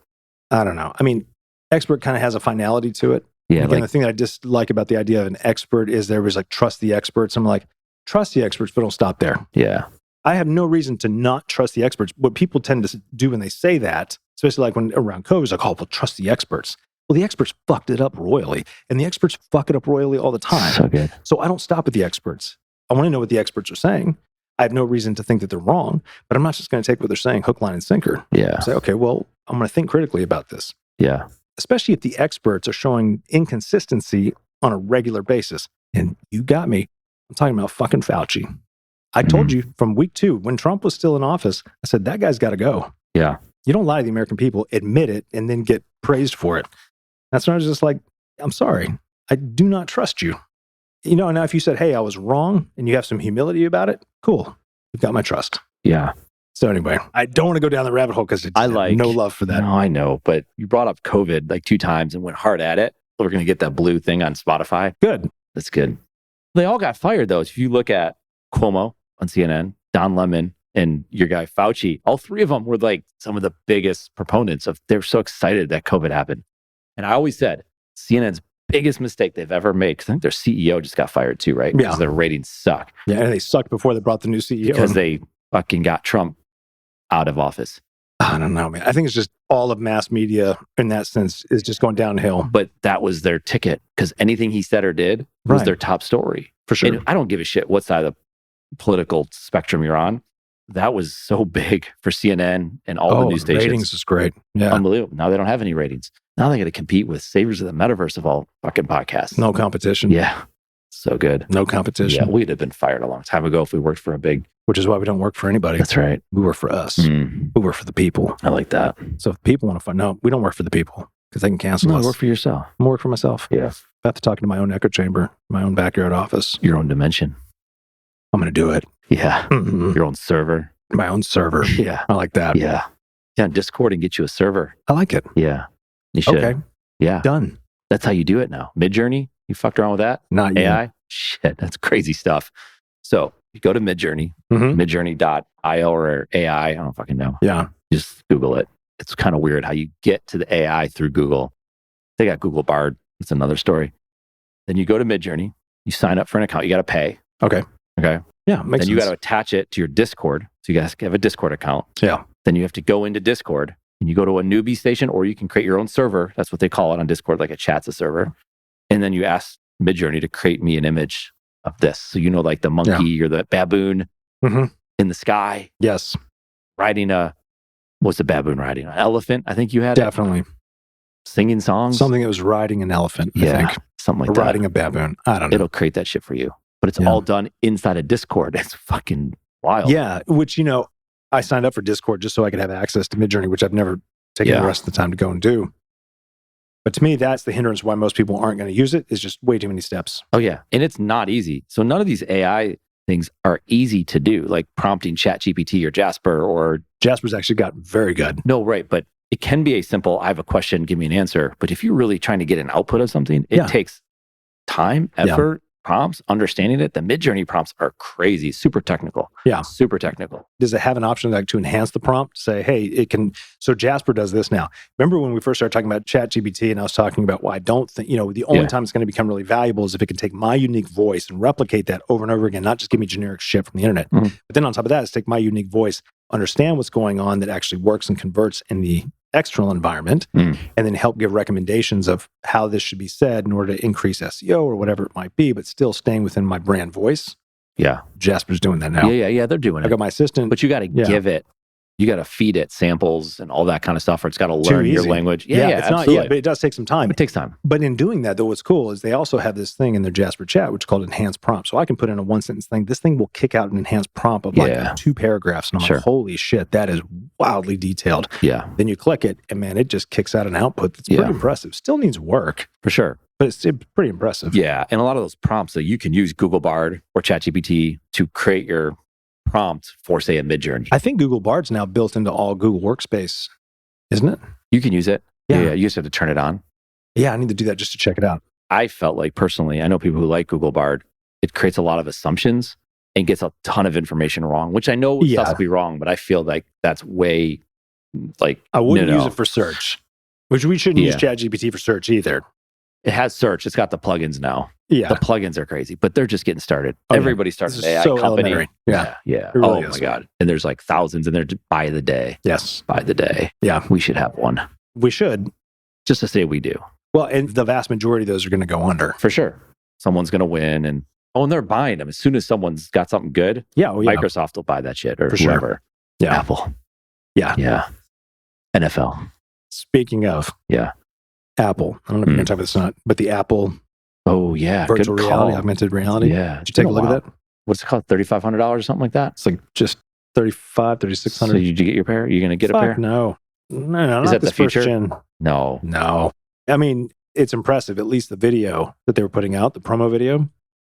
I don't know. I mean, expert kind of has a finality to it. Yeah. Again, the thing that I dislike about the idea of an expert is there was trust the experts. I'm like, trust the experts, but don't stop there. Yeah. I have no reason to not trust the experts. What people tend to do when they say that, especially when around COVID, is like, oh, well, trust the experts. Well, the experts fucked it up royally, and the experts fuck it up royally all the time. So good. So I don't stop at the experts. I want to know what the experts are saying. I have no reason to think that they're wrong, but I'm not just going to take what they're saying hook, line, and sinker. Yeah. Say, okay, well, I'm going to think critically about this. Yeah. Especially if the experts are showing inconsistency on a regular basis. And you got me. I'm talking about fucking Fauci. I told you from week 2, when Trump was still in office, I said, that guy's got to go. Yeah. You don't lie to the American people, admit it, and then get praised for it. That's when I was just like, I'm sorry. I do not trust you. Now if you said, hey, I was wrong, and you have some humility about it, cool. You've got my trust. Yeah. So anyway, I don't want to go down the rabbit hole because I have no love for that. No, I know. But you brought up COVID 2 times and went hard at it. We're going to get that blue thing on Spotify. Good. That's good. They all got fired, though. If you look at Cuomo on CNN, Don Lemon, and your guy Fauci, all three of them were like some of the biggest proponents of, they were so excited that COVID happened. And I always said, CNN's biggest mistake they've ever made, because I think their CEO just got fired too, right? Because their ratings suck. Yeah, and they sucked before they brought the new CEO. Because they fucking got Trump out of office. I don't know, man. I think it's just all of mass media in that sense is just going downhill. But that was their ticket, because anything he said or did was their top story. For sure. And I don't give a shit what side of the political spectrum you're on. That was so big for CNN and all the news stations. Ratings is great. Yeah. Unbelievable. Now they don't have any ratings. Now they got to compete with Saviors of the Metaverse of all fucking podcasts. No competition. Yeah. So good. No competition. Yeah, we'd have been fired a long time ago if we worked for a big... Which is why we don't work for anybody. That's right. We work for us. We work for the people. I like that. So if people want to find... No, we don't work for the people because they can cancel us. No, work for yourself. I work for myself. Yeah. I have to talk to my own echo chamber, my own backyard office. Your own dimension. I'm going to do it. Yeah. Your own server. My own server. Yeah. I like that. Yeah. Yeah, Discord and get you a server. I like it. Yeah. You should. Okay. Yeah. Done. That's how you do it now. Midjourney, you fucked around with that? Not AI? yet. Shit, that's crazy stuff. So you go to Midjourney, midjourney.io or AI, I don't fucking know. Yeah. Just Google it. It's kind of weird how you get to the AI through Google. They got Google Bard. It's another story. Then you go to Midjourney, you sign up for an account, you got to pay. Okay. Okay. Yeah. Makes then you sense. got to attach it to your Discord. So you guys have a Discord account. Yeah. Then you have to go into Discord and you go to a newbie station, or you can create your own server. That's what they call it on Discord, like a chat's a server. And then you ask Midjourney to create me an image of this. So, you know, like the monkey or the baboon in the sky. Yes. Riding what's the baboon riding? An elephant, I think you had. Definitely. Singing songs. Something that was riding an elephant, I think. Something like or that. Riding a baboon. I don't know. It'll create that shit for you. But it's all done inside of Discord. It's fucking wild. Yeah. Which, you know, I signed up for Discord just so I could have access to Midjourney, which I've never taken the rest of the time to go and do. But to me, that's the hindrance why most people aren't going to use it, is just way too many steps. Oh, yeah. And it's not easy. So none of these AI things are easy to do, like prompting ChatGPT or Jasper or... Jasper's actually got very good. No, right. But it can be a simple, I have a question, give me an answer. But if you're really trying to get an output of something, it takes time, effort, prompts, understanding it. The Midjourney prompts are crazy, super technical. Yeah. Super technical. Does it have an option like to enhance the prompt? Say, hey, it can. So Jasper does this now. Remember when we first started talking about ChatGPT and I was talking about why I don't think, you know, the only time it's going to become really valuable is if it can take my unique voice and replicate that over and over again, not just give me generic shit from the internet. But then on top of that, it's take my unique voice, understand what's going on that actually works and converts in the external environment, and then help give recommendations of how this should be said in order to increase SEO or whatever it might be, but still staying within my brand voice. Yeah. Jasper's doing that now. Yeah. They're doing it. I got my assistant. But you got to give it, you got to feed it samples and all that kind of stuff, or it's got to learn your language. Yeah, it's absolutely. not, but it does take some time. It takes time. But in doing that, though, what's cool is they also have this thing in their Jasper chat, which is called enhanced prompt. So I can put in a one sentence thing. This thing will kick out an enhanced prompt of like 2 paragraphs. And I'm like, holy shit, that is wildly detailed. Yeah. Then you click it and man, it just kicks out an output that's pretty impressive. Still needs work. For sure. But it's pretty impressive. Yeah. And a lot of those prompts, so you can use Google Bard or ChatGPT to create your prompt for, say, a Midjourney. I think Google Bard's now built into all Google Workspace, isn't it? You can use it. Yeah. You just have to turn it on. Yeah, I need to do that just to check it out. I felt like personally, I know people who like Google Bard, it creates a lot of assumptions and gets a ton of information wrong, which I know stuff to be wrong, but I feel like that's way like... I wouldn't use it for search, which we shouldn't use ChatGPT for search either. It has search. It's got the plugins now. Yeah. The plugins are crazy, but they're just getting started. Everybody's starting an AI company. Elementary. Yeah. Really my God. And there's like thousands in there by the day. Yes. By the day. Yeah. We should have one. We should. Just to say we do. Well, and the vast majority of those are going to go under. For sure. Someone's going to win. And they're buying them. As soon as someone's got something good, Microsoft will buy that shit or whoever. Sure. Yeah. Apple. Yeah. Yeah. NFL. Speaking of. Yeah. Apple. I don't know if you're going to talk about this or not, but the Apple virtual reality, augmented reality. Yeah. Did you take a look at that? What's it called? $3,500 or something like that? It's like just $3,500, $3,600. So did you get your pair? You're going to get a pair? No. Is that the future? First gen. No. I mean, it's impressive. At least the video that they were putting out, the promo video.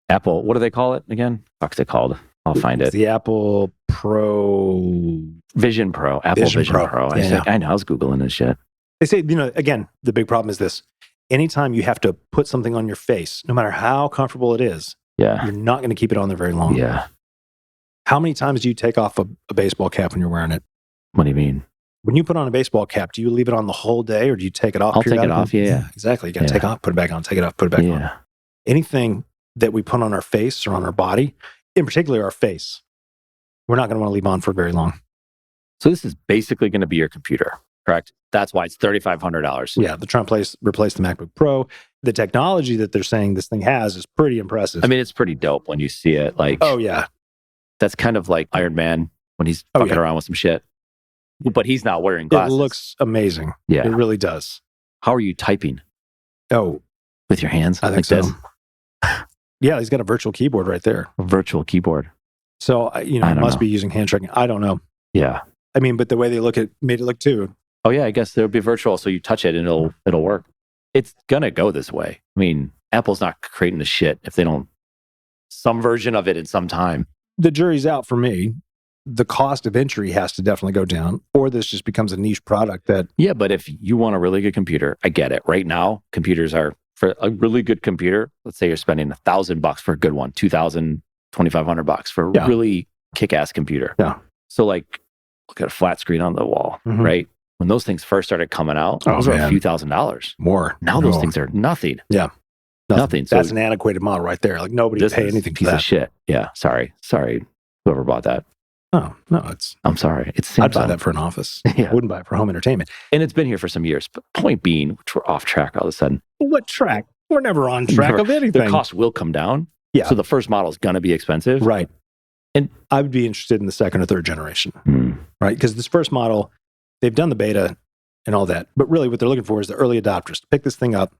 Apple, what do they call it again? What's it called? I'll find it. The Apple Vision Pro. Apple Vision Pro. I know. I was Googling this shit. They say, again, the big problem is this. Anytime you have to put something on your face, no matter how comfortable it is, you're not going to keep it on there very long. Yeah. How many times do you take off a baseball cap when you're wearing it? What do you mean? When you put on a baseball cap, do you leave it on the whole day or do you take it off? I'll take it off, yeah. Exactly. You got to take it off, put it back on, take it off, put it back on. Anything that we put on our face or on our body, in particular our face, we're not going to want to leave on for very long. So this is basically going to be your computer, correct? That's why it's $3,500. Yeah, they're trying to replace the MacBook Pro. The technology that they're saying this thing has is pretty impressive. I mean, it's pretty dope when you see it. Like, oh, yeah. That's kind of like Iron Man when he's fucking around with some shit. But he's not wearing glasses. It looks amazing. Yeah. It really does. How are you typing? Oh. With your hands? I think so. Yeah, he's got a virtual keyboard right there. A virtual keyboard. So, he must be using hand tracking. I don't know. Yeah. I mean, but the way they made it look too. Oh, yeah, I guess there'll be virtual, so you touch it and it'll work. It's going to go this way. I mean, Apple's not creating the shit if they don't, some version of it in some time. The jury's out for me. The cost of entry has to definitely go down, or this just becomes a niche product that... Yeah, but if you want a really good computer, I get it. Right now, computers are, for a really good computer, let's say you're spending $1,000 for a good one, $2,000, $2,500 for a really kick-ass computer. Yeah. So like, look at a flat screen on the wall, right? When those things first started coming out, those were a few $$1,000s. More. Now those things are nothing. Yeah. Nothing. So that's an antiquated model right there. Like nobody would pay anything for piece that. Of shit. Yeah. Sorry. Whoever bought that. Oh, no, I'm sorry. I'd buy that for an office. I wouldn't buy it for home entertainment. And it's been here for some years. But point being, which we're off track all of a sudden. What track? We're never on track of anything. The cost will come down. Yeah. So the first model is going to be expensive. Right. And I would be interested in the second or third generation. Right. Because this first model, they've done the beta and all that. But really what they're looking for is the early adopters to pick this thing up,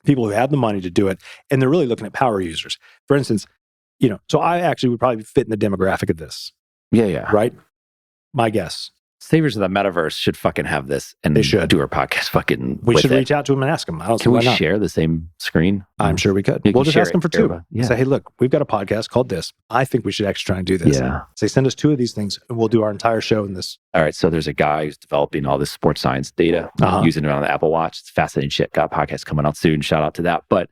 people who have the money to do it. And they're really looking at power users. For instance, so I actually would probably fit in the demographic of this. Yeah. Right? My guess. Saviors of the Metaverse should fucking have this and they should do our podcast fucking We should reach out to them and ask them. I don't see Can why we not. share the same screen? I'm sure we could. We'll just ask them for two. Yeah. Say, hey, look, we've got a podcast called this. I think we should actually try and do this. Yeah. Say, send us 2 of these things and we'll do our entire show in this. All right. So there's a guy who's developing all this sports science data, using it on the Apple Watch. It's fascinating shit. Got a podcast coming out soon. Shout out to that. But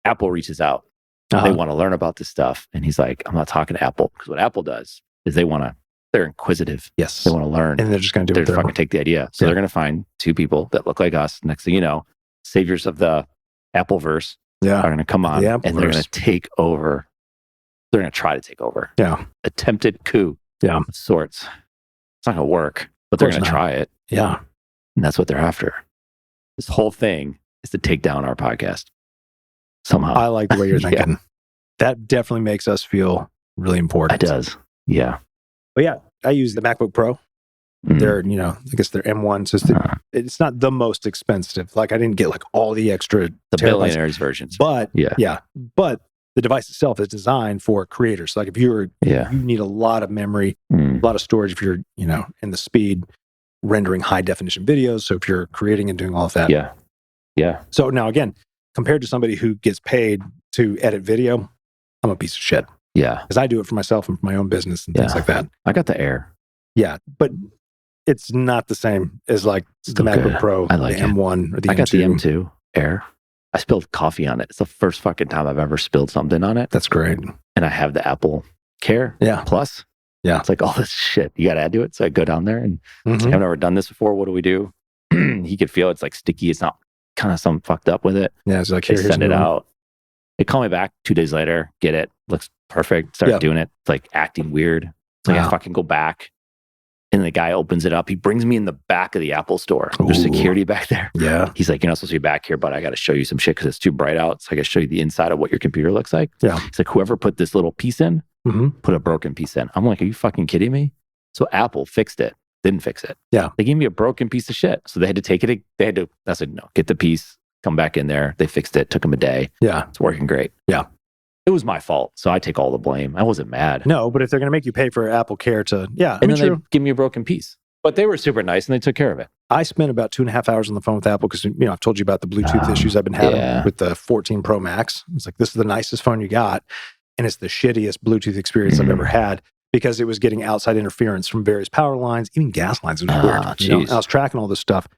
Apple reaches out. They want to learn about this stuff. And he's like, I'm not talking to Apple. Because what Apple does is they're inquisitive. Yes. They want to learn. And they're just going to do it. They're fucking take the idea. So they're going to find 2 people that look like us. Next thing you know, saviors of the Appleverse are going to come on and they're going to take over. They're going to try to take over. Yeah. Attempted coup. Yeah. Of sorts. It's not going to work, but they're going to try it. Yeah. And that's what they're after. This whole thing is to take down our podcast. Somehow. I like the way you're thinking. That definitely makes us feel really important. It does. Yeah. But yeah, I use the MacBook Pro. They're, I guess they're M1. So it's not the most expensive. Like I didn't get like all the extra billionaires versions. But but the device itself is designed for creators. So like if you need a lot of memory, a lot of storage if you're, in the speed rendering high definition videos. So if you're creating and doing all of that. Yeah. Yeah. So now again, compared to somebody who gets paid to edit video, I'm a piece of shit. Yeah. Because I do it for myself and for my own business and things like that. I got the Air. Yeah. But it's not the same as like the MacBook Pro, I like the M1 or the M2. I got the M2 Air. I spilled coffee on it. It's the first fucking time I've ever spilled something on it. That's great. And I have the Apple Care Plus. Yeah. It's like all this shit you got to add to it. So I go down there and I've never done this before. What do we do? He could feel it's like sticky. It's not kind of something fucked up with it. Yeah. It's like, they send it out. They call me back 2 days later, get it. Looks perfect. Start doing it. It's like acting weird. It's like I fucking go back. And the guy opens it up. He brings me in the back of the Apple store. There's security back there. Yeah. He's like, you're not supposed to be back here, but I got to show you some shit because it's too bright out. So I got to show you the inside of what your computer looks like. Yeah. It's like, whoever put this little piece in, put a broken piece in. I'm like, are you fucking kidding me? So Apple fixed it. Didn't fix it. Yeah. They gave me a broken piece of shit. So they had to take it. I said, no, get the piece, come back in there. They fixed it. Took them a day. Yeah. It's working great. Yeah. It was my fault. So I take all the blame. I wasn't mad. No, but if they're going to make you pay for Apple Care to, and then they give me a broken piece. But they were super nice and they took care of it. I spent about 2.5 hours on the phone with Apple because, I've told you about the Bluetooth issues I've been having with the 14 Pro Max. It's like, this is the nicest phone you got. And it's the shittiest Bluetooth experience I've ever had because it was getting outside interference from various power lines, even gas lines. It was weird. I was tracking all this stuff.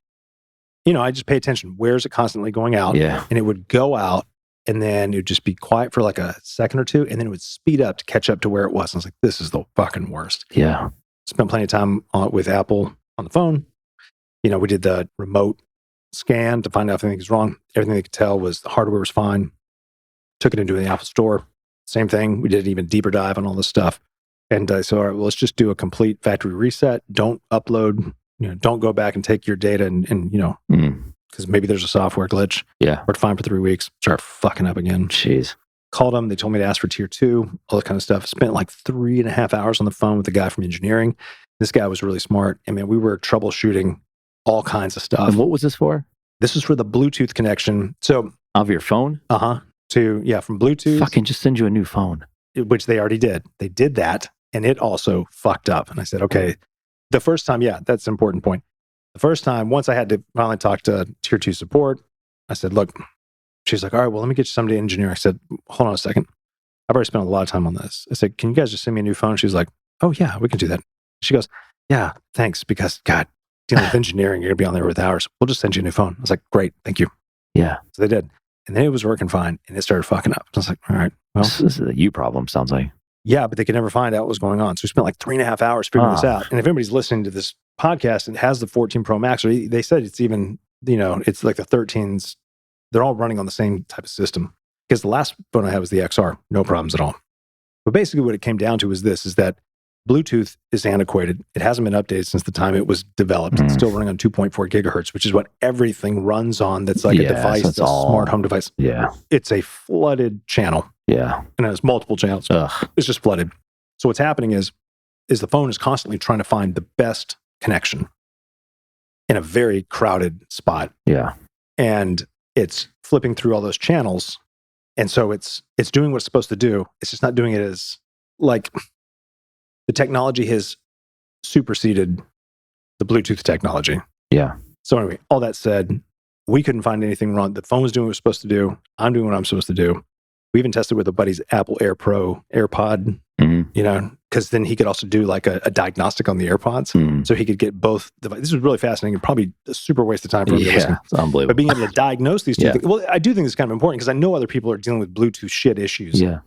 I just pay attention. Where is it constantly going out? Yeah. And it would go out and then it would just be quiet for like a second or two, and then it would speed up to catch up to where it was. And I was like, this is the fucking worst. Yeah. Spent plenty of time with Apple on the phone. We did the remote scan to find out if anything was wrong. Everything they could tell was the hardware was fine. Took it into the Apple Store. Same thing. We did an even deeper dive on all this stuff. And so, all right, well, let's just do a complete factory reset. Don't upload, don't go back and take your data and because maybe there's a software glitch. Yeah. Worked fine for 3 weeks. Start fucking up again. Jeez. Called them. They told me to ask for tier 2, all that kind of stuff. Spent like 3.5 hours on the phone with the guy from engineering. This guy was really smart. And man, we were troubleshooting all kinds of stuff. And what was this for? This was for the Bluetooth connection. So of your phone? From Bluetooth. Fucking just send you a new phone. Which they already did. They did that. And it also fucked up. And I said, okay, the first time, that's an important point. The first time, once I had to finally talk to tier 2 support, I said, look, she's like, all right, well, let me get you somebody to engineer. I said, hold on a second. I've already spent a lot of time on this. I said, can you guys just send me a new phone? She's like, oh yeah, we can do that. She goes, yeah, thanks. Because God, dealing with engineering, you're gonna be on there with hours. We'll just send you a new phone. I was like, great, thank you. Yeah. So they did. And then it was working fine and it started fucking up. I was like, all right, well. This is a you problem, sounds like. Yeah, but they could never find out what was going on. So we spent like 3.5 hours figuring this out. And if anybody's listening to this podcast and has the 14 Pro Max, or they said it's even, it's like the 13s, they're all running on the same type of system. Because the last phone I had was the XR, no problems at all. But basically what it came down to is that Bluetooth is antiquated. It hasn't been updated since the time it was developed. It's still running on 2.4 gigahertz, which is what everything runs on. That's like a device, a smart home device. Yeah. It's a flooded channel. Yeah. And it has multiple channels. Ugh. It's just flooded. So what's happening is the phone is constantly trying to find the best connection in a very crowded spot. Yeah. And it's flipping through all those channels. And so it's doing what it's supposed to do. It's just not doing it as like the technology has superseded the Bluetooth technology. Yeah. So anyway, all that said, we couldn't find anything wrong. The phone was doing what it was supposed to do. I'm doing what I'm supposed to do. We even tested with a buddy's Apple AirPod, because then he could also do like a diagnostic on the AirPods. So he could get both devices. This was really fascinating and probably a super waste of time for everybody listening. It's unbelievable. But being able to diagnose these two things, well, I do think it's kind of important because I know other people are dealing with Bluetooth shit issues. Yeah.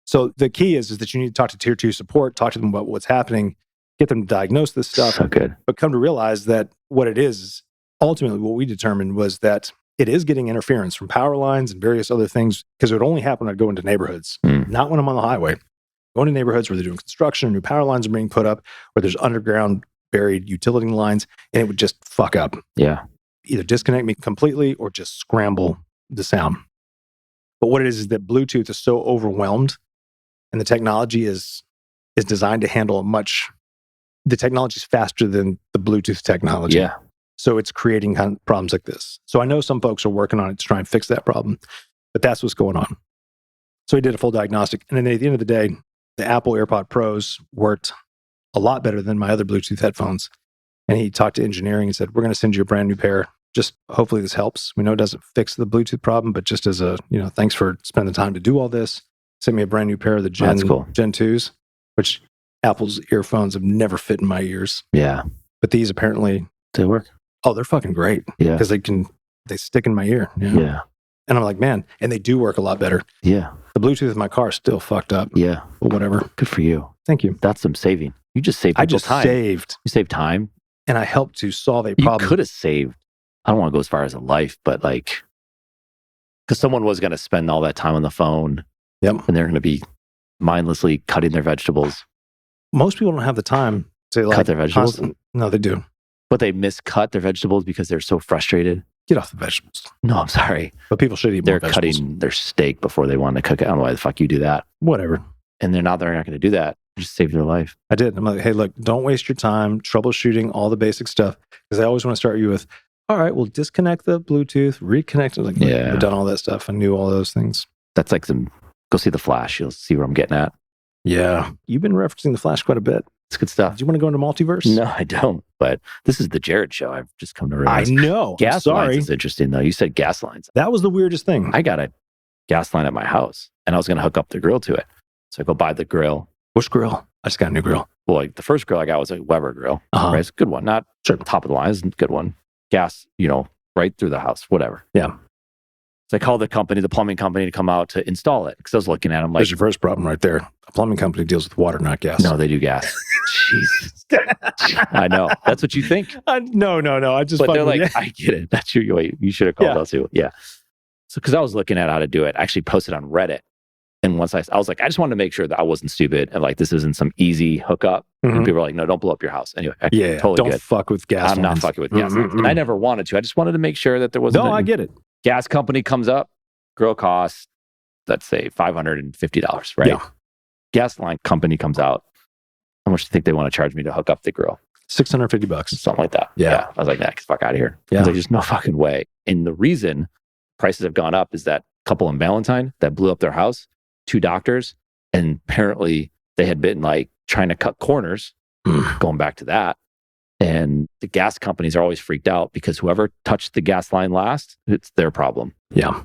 So the key is that you need to talk to tier 2 support, talk to them about what's happening, get them to diagnose this stuff. So good. But come to realize that what it is ultimately what we determined was that it is getting interference from power lines and various other things because it would only happen when I'd go into neighborhoods, not when I'm on the highway. Going to neighborhoods where they're doing construction, or new power lines are being put up, where there's underground buried utility lines, and it would just fuck up. Yeah. Either disconnect me completely or just scramble the sound. But what it is that Bluetooth is so overwhelmed, and the technology is designed to handle the technology is faster than the Bluetooth technology. Yeah. So it's creating kind of problems like this. So I know some folks are working on it to try and fix that problem, but that's what's going on. So he did a full diagnostic. And then at the end of the day, the Apple AirPod Pros worked a lot better than my other Bluetooth headphones. And he talked to engineering and said, we're going to send you a brand new pair. Just hopefully this helps. We know it doesn't fix the Bluetooth problem, but just as a, thanks for spending the time to do all this. Sent me a brand new pair of the Gen 2s, which Apple's earphones have never fit in my ears. Yeah. But these apparently... They work. Oh, they're fucking great. Yeah. Because they stick in my ear. Yeah. And I'm like, man, and they do work a lot better. Yeah. The Bluetooth in my car is still fucked up. Yeah. But whatever. Good for you. Thank you. That's some saving. You just saved time. Saved. You saved time. And I helped to solve a problem. You could have saved, I don't want to go as far as a life, but like, because someone was going to spend all that time on the phone. Yep. And they're going to be mindlessly cutting their vegetables. Most people don't have the time to cut their vegetables. No, they do. But they miscut their vegetables because they're so frustrated. Get off the vegetables. No, I'm sorry. But people should eat more vegetables. They're cutting their steak before they want to cook it. I don't know why the fuck you do that. Whatever. And they're not going to do that. Just save their life. I did. I'm like, hey, look, don't waste your time troubleshooting all the basic stuff. Because I always want to start you with, all right, well, disconnect the Bluetooth, reconnect it. Like, yeah. I've done all that stuff. I knew all those things. That's like go see The Flash. You'll see where I'm getting at. Yeah. You've been referencing The Flash quite a bit. It's good stuff. Do you want to go into multiverse? No, I don't. But this is the Jared show. I've just come to realize. I know. Gas lines is interesting, though. You said gas lines. That was the weirdest thing. I got a gas line at my house, and I was going to hook up the grill to it. So I go buy the grill. Which grill? I just got a new grill. Well, like the first grill I got was a Weber grill. Right? It's a good one. Not top of the line. It's a good one. Gas, right through the house, whatever. Yeah. So I called the company, the plumbing company, to come out to install it. Because I was looking at them like, There's your first problem right there. A plumbing company deals with water, not gas. no, they do gas. Jesus. I know. That's what you think. No. I just. But they're like, I get it. That's your way. You should have called us too. Yeah. So because I was looking at how to do it, I actually posted on Reddit. And once I was like, I just wanted to make sure that I wasn't stupid and like this isn't some easy hookup. And people were like, no, don't blow up your house. Anyway, totally don't good. fuck with gas. I'm not fucking with gas. And I never wanted to. I just wanted to make sure that there wasn't. No, I get it. Gas company comes up, grill costs, let's say $550, right? Yeah. Gas line company comes out. How much do you think they want to charge me to hook up the grill? $650. Something like that. Yeah. I was like, nah, get the fuck out of here. Yeah. There's just no fucking way. And the reason prices have gone up is that couple in Valentine that blew up their house, 2 doctors, and apparently they had been like trying to cut corners, going back to that. And the gas companies are always freaked out because whoever touched the gas line last, it's their problem. Yeah.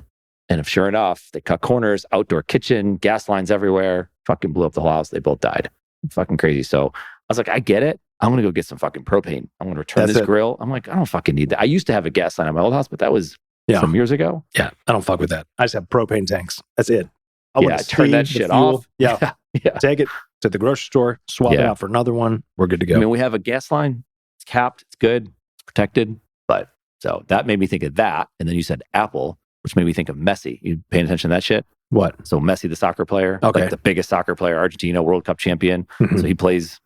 And if sure enough, they cut corners, outdoor kitchen, gas lines everywhere, fucking blew up the whole house. They both died. Fucking crazy. So I was like, I get it. I'm going to go get some fucking propane. I'm going to return this grill. I'm like, I don't fucking need that. I used to have a gas line at my old house, but that was some years ago. Yeah. I don't fuck with that. I just have propane tanks. That's it. I turn that shit off. Yeah. Take it to the grocery store, swap it out for another one. We're good to go. I mean, we have a gas line. It's capped. It's good. It's protected. But so that made me think of that. And then you said Apple, which made me think of Messi. You paying attention to that shit? What? So Messi, the soccer player, like the biggest soccer player, Argentina World Cup champion. So he plays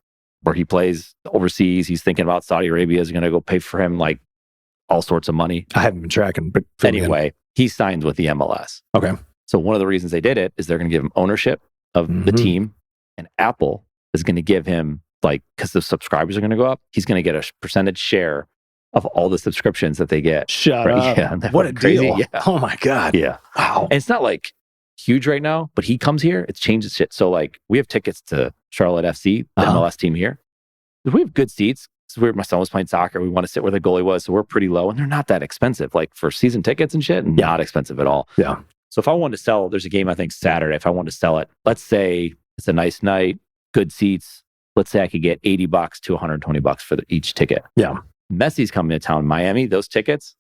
overseas. He's thinking about Saudi Arabia is going to go pay for him like all sorts of money. I haven't been tracking, but anyway, he signs with the MLS. Okay. So one of the reasons they did it is they're going to give him ownership of the team, and Apple is going to give him, like, because the subscribers are going to go up, he's going to get a percentage share of all the subscriptions that they get. Shut up. Yeah, what a crazy. deal. Yeah. Oh my God. Yeah. Wow. And it's not like huge right now, but he comes here, it's changed shit. So like we have tickets to Charlotte FC, the MLS team here. We have good seats. So my son was playing soccer. We want to sit where the goalie was. So we're pretty low and they're not that expensive. Like for season tickets and shit, not expensive at all. Yeah. So if I wanted to sell, there's a game, I think Saturday. If I wanted to sell it, let's say it's a nice night, good seats. Let's say I could get $80 to $120 for each ticket. Yeah. Messi's coming to town in Miami. Those tickets,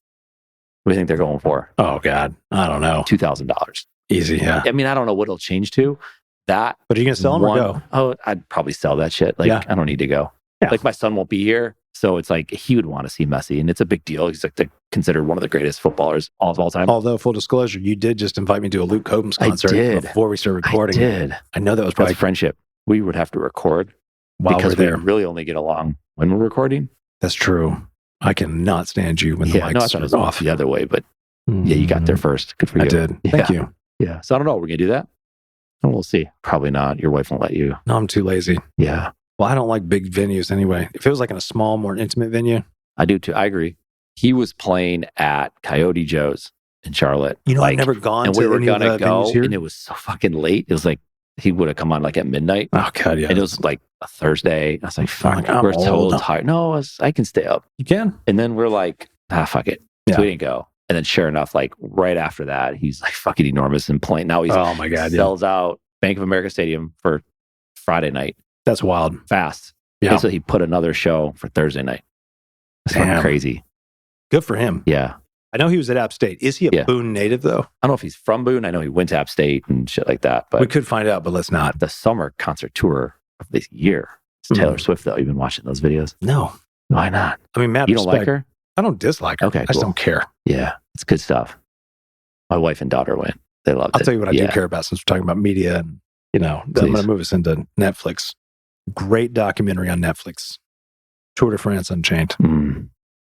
what do you think they're going for? Oh God. I don't know. $2,000. Easy. Yeah. I mean, I don't know what it'll change to. That. But are you going to sell them or go? Oh, I'd probably sell that shit. Like, I don't need to go. Yeah. Like my son won't be here. So it's like he would want to see Messi, and it's a big deal. He's like considered one of the greatest footballers of all time. Although, full disclosure, you did just invite me to a Luke Combs concert before we started recording. I did. I know that was probably friendship. We would have to record because we really only get along when we're recording. That's true. I cannot stand you when the mics are off. The other way, but yeah, you got there first. Good for you. I did. Thank you. Yeah. So I don't know. We're gonna do that. And we'll see. Probably not. Your wife won't let you. No, I'm too lazy. Yeah. Well, I don't like big venues anyway. If it was like in a small, more intimate venue. I do too. I agree. He was playing at Coyote Joe's in Charlotte. You know, I've never gone and to we were any gonna of the go, venues here. and it was so fucking late. It was like he would have come on like at midnight. Oh God, yeah. And it was like a Thursday. I was like, fuck, I'm we're so old. tired. No, I can stay up. You can. And then we're like, fuck it. Yeah. So we didn't go. And then sure enough, like right after that, he's like fucking enormous and playing. Now he's oh my God, sells out Bank of America Stadium for Friday night. That's wild. Fast. Yeah. And so he put another show for Thursday night. That's fucking crazy. Good for him. Yeah. I know he was at App State. Is he a Boone native though? I don't know if he's from Boone. I know he went to App State and shit like that. But we could find out, but let's not. The summer concert tour of this year. It's Taylor Swift though. You've been watching those videos? No. Why not? I mean, Matt, you don't like her? I don't dislike her. Okay, I just don't care. Yeah. It's good stuff. My wife and daughter went. They loved it. I'll tell you what I do care about since we're talking about media and, I'm going to move us into Netflix. Great documentary on Netflix. Tour de France Unchained.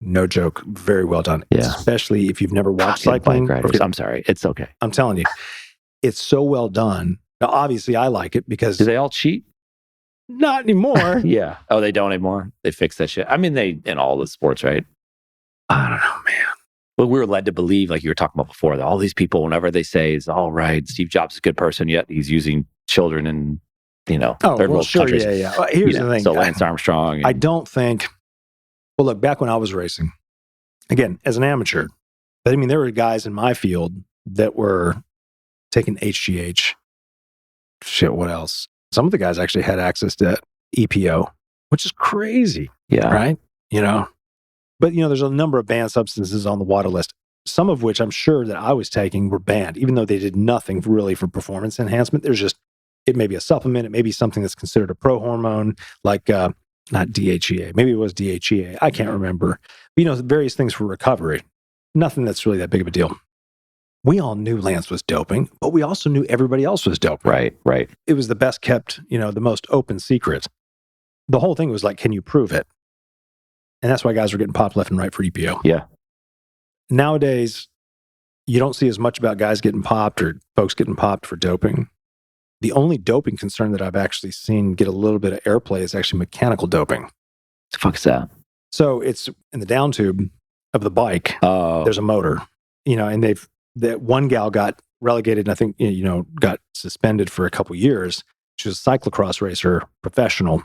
No joke. Very well done. Yeah. Especially if you've never watched cycling. I'm sorry. It's okay. I'm telling you. It's so well done. Now, obviously, I like it because... Do they all cheat? Not anymore. Yeah. Oh, they don't anymore? They fixed that shit. I mean, they in all the sports, right? I don't know, man. But we were led to believe, like you were talking about before, that all these people, whenever they say, is all right, Steve Jobs is a good person, yet he's using children in, third world countries. Yeah. Well, here's the thing. So Lance Armstrong. I don't think... Well, look, back when I was racing, again, as an amateur, but I mean, there were guys in my field that were taking HGH. Shit, what else? Some of the guys actually had access to EPO, which is crazy. Yeah. Right? But, there's a number of banned substances on the water list. some of which I'm sure that I was taking were banned, even though they did nothing really for performance enhancement. There's just, it may be a supplement. It may be something that's considered a pro-hormone, like not DHEA. Maybe it was DHEA. I can't remember. But, various things for recovery. Nothing that's really that big of a deal. We all knew Lance was doping, but we also knew everybody else was doping. Right. It was the best kept, the most open secret. The whole thing was like, can you prove it? And that's why guys were getting popped left and right for EPO. Yeah. Nowadays, you don't see as much about guys getting popped or folks getting popped for doping. The only doping concern that I've actually seen get a little bit of airplay is actually mechanical doping. What the fuck is that? So it's in the down tube of the bike. Oh. There's a motor, and that one gal got relegated and I think, got suspended for a couple years. She was a cyclocross racer, professional.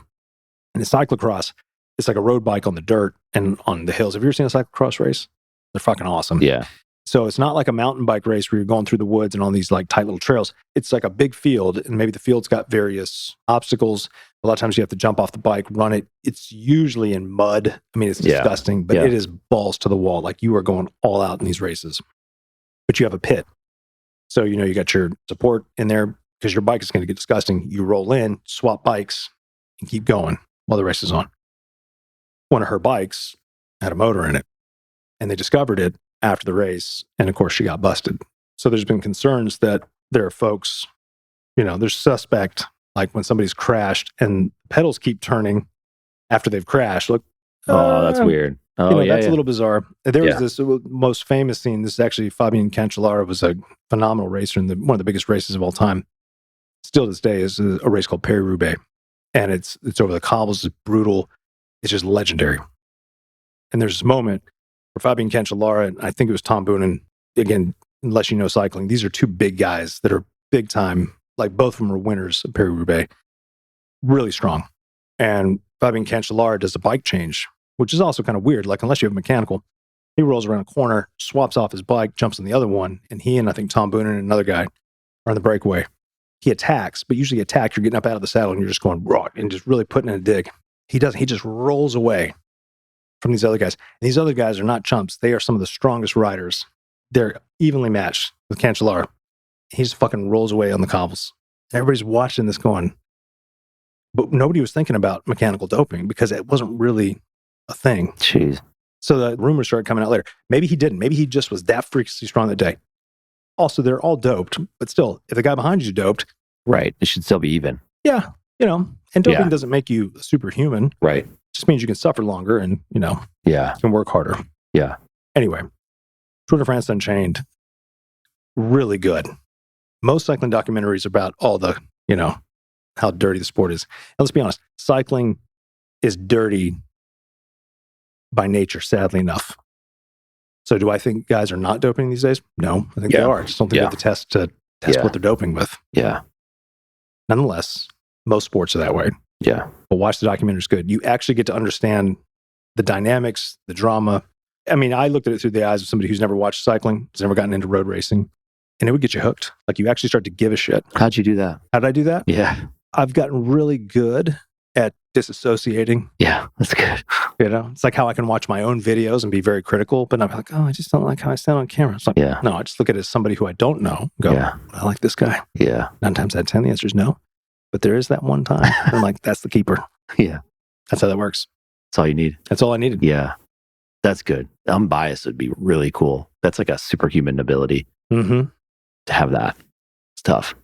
And the cyclocross, it's like a road bike on the dirt and on the hills. Have you ever seen a cyclocross race? They're fucking awesome. Yeah. So it's not like a mountain bike race where you're going through the woods and on these like tight little trails. It's like a big field, and maybe the field's got various obstacles. A lot of times you have to jump off the bike, run it. It's usually in mud. I mean, it's disgusting, but it is balls to the wall. Like you are going all out in these races. But you have a pit. So, you got your support in there because your bike is going to get disgusting. You roll in, swap bikes, and keep going while the race is on. One of her bikes had a motor in it, and they discovered it after the race. And of course, she got busted. So there's been concerns that there are folks, there's suspect, like when somebody's crashed and pedals keep turning after they've crashed. Look, that's weird. That's a little bizarre. There was this most famous scene. This is actually Fabian Cancellara was a phenomenal racer in one of the biggest races of all time. Still to this day is a race called Paris-Roubaix. And it's over the cobbles. It's brutal. It's just legendary. And there's this moment where Fabian Cancellara, and I think it was Tom Boonen, again, unless you know cycling, these are two big guys that are big time. Like both of them are winners of Paris-Roubaix. Really strong. And Fabian Cancellara does a bike change, which is also kind of weird. Like, unless you have mechanical, he rolls around a corner, swaps off his bike, jumps on the other one, and he and I think Tom Boonen and another guy are on the breakaway. He attacks, but usually attack, you're getting up out of the saddle and you're just going raw and just really putting in a dig. He doesn't. He just rolls away from these other guys. And these other guys are not chumps. They are some of the strongest riders. They're evenly matched with Cancellara. He just fucking rolls away on the cobbles. Everybody's watching this going, but nobody was thinking about mechanical doping because it wasn't really a thing. Jeez. So the rumors started coming out later. Maybe he didn't. Maybe he just was that freakishly strong that day. Also, they're all doped, but still, if the guy behind you doped, right, it should still be even. Yeah, and doping doesn't make you superhuman. Right. It just means you can suffer longer and, you can work harder. Yeah. Anyway, Tour de France Unchained, really good. Most cycling documentaries about all the, how dirty the sport is. And let's be honest, cycling is dirty by nature, sadly enough. So do I think guys are not doping these days? No, I think they are. I just don't think they have the test to test what they're doping with. Yeah. Nonetheless, most sports are that way. Yeah. But watch the documentary, it's good. You actually get to understand the dynamics, the drama. I mean, I looked at it through the eyes of somebody who's never watched cycling, has never gotten into road racing, and it would get you hooked. Like you actually start to give a shit. How'd you do that? How did I do that? Yeah. I've gotten really good at disassociating. Yeah, that's good. It's like how I can watch my own videos and be very critical, but I'm like, I just don't like how I stand on camera. It's like, no, I just look at it as somebody who I don't know. Go, I like this guy. Yeah. 9 times out of 10, the answer is no. But there is that one time. I'm like, that's the keeper. Yeah. That's how that works. That's all you need. That's all I needed. Yeah. That's good. Unbiased would be really cool. That's like a superhuman ability to have that. It's tough.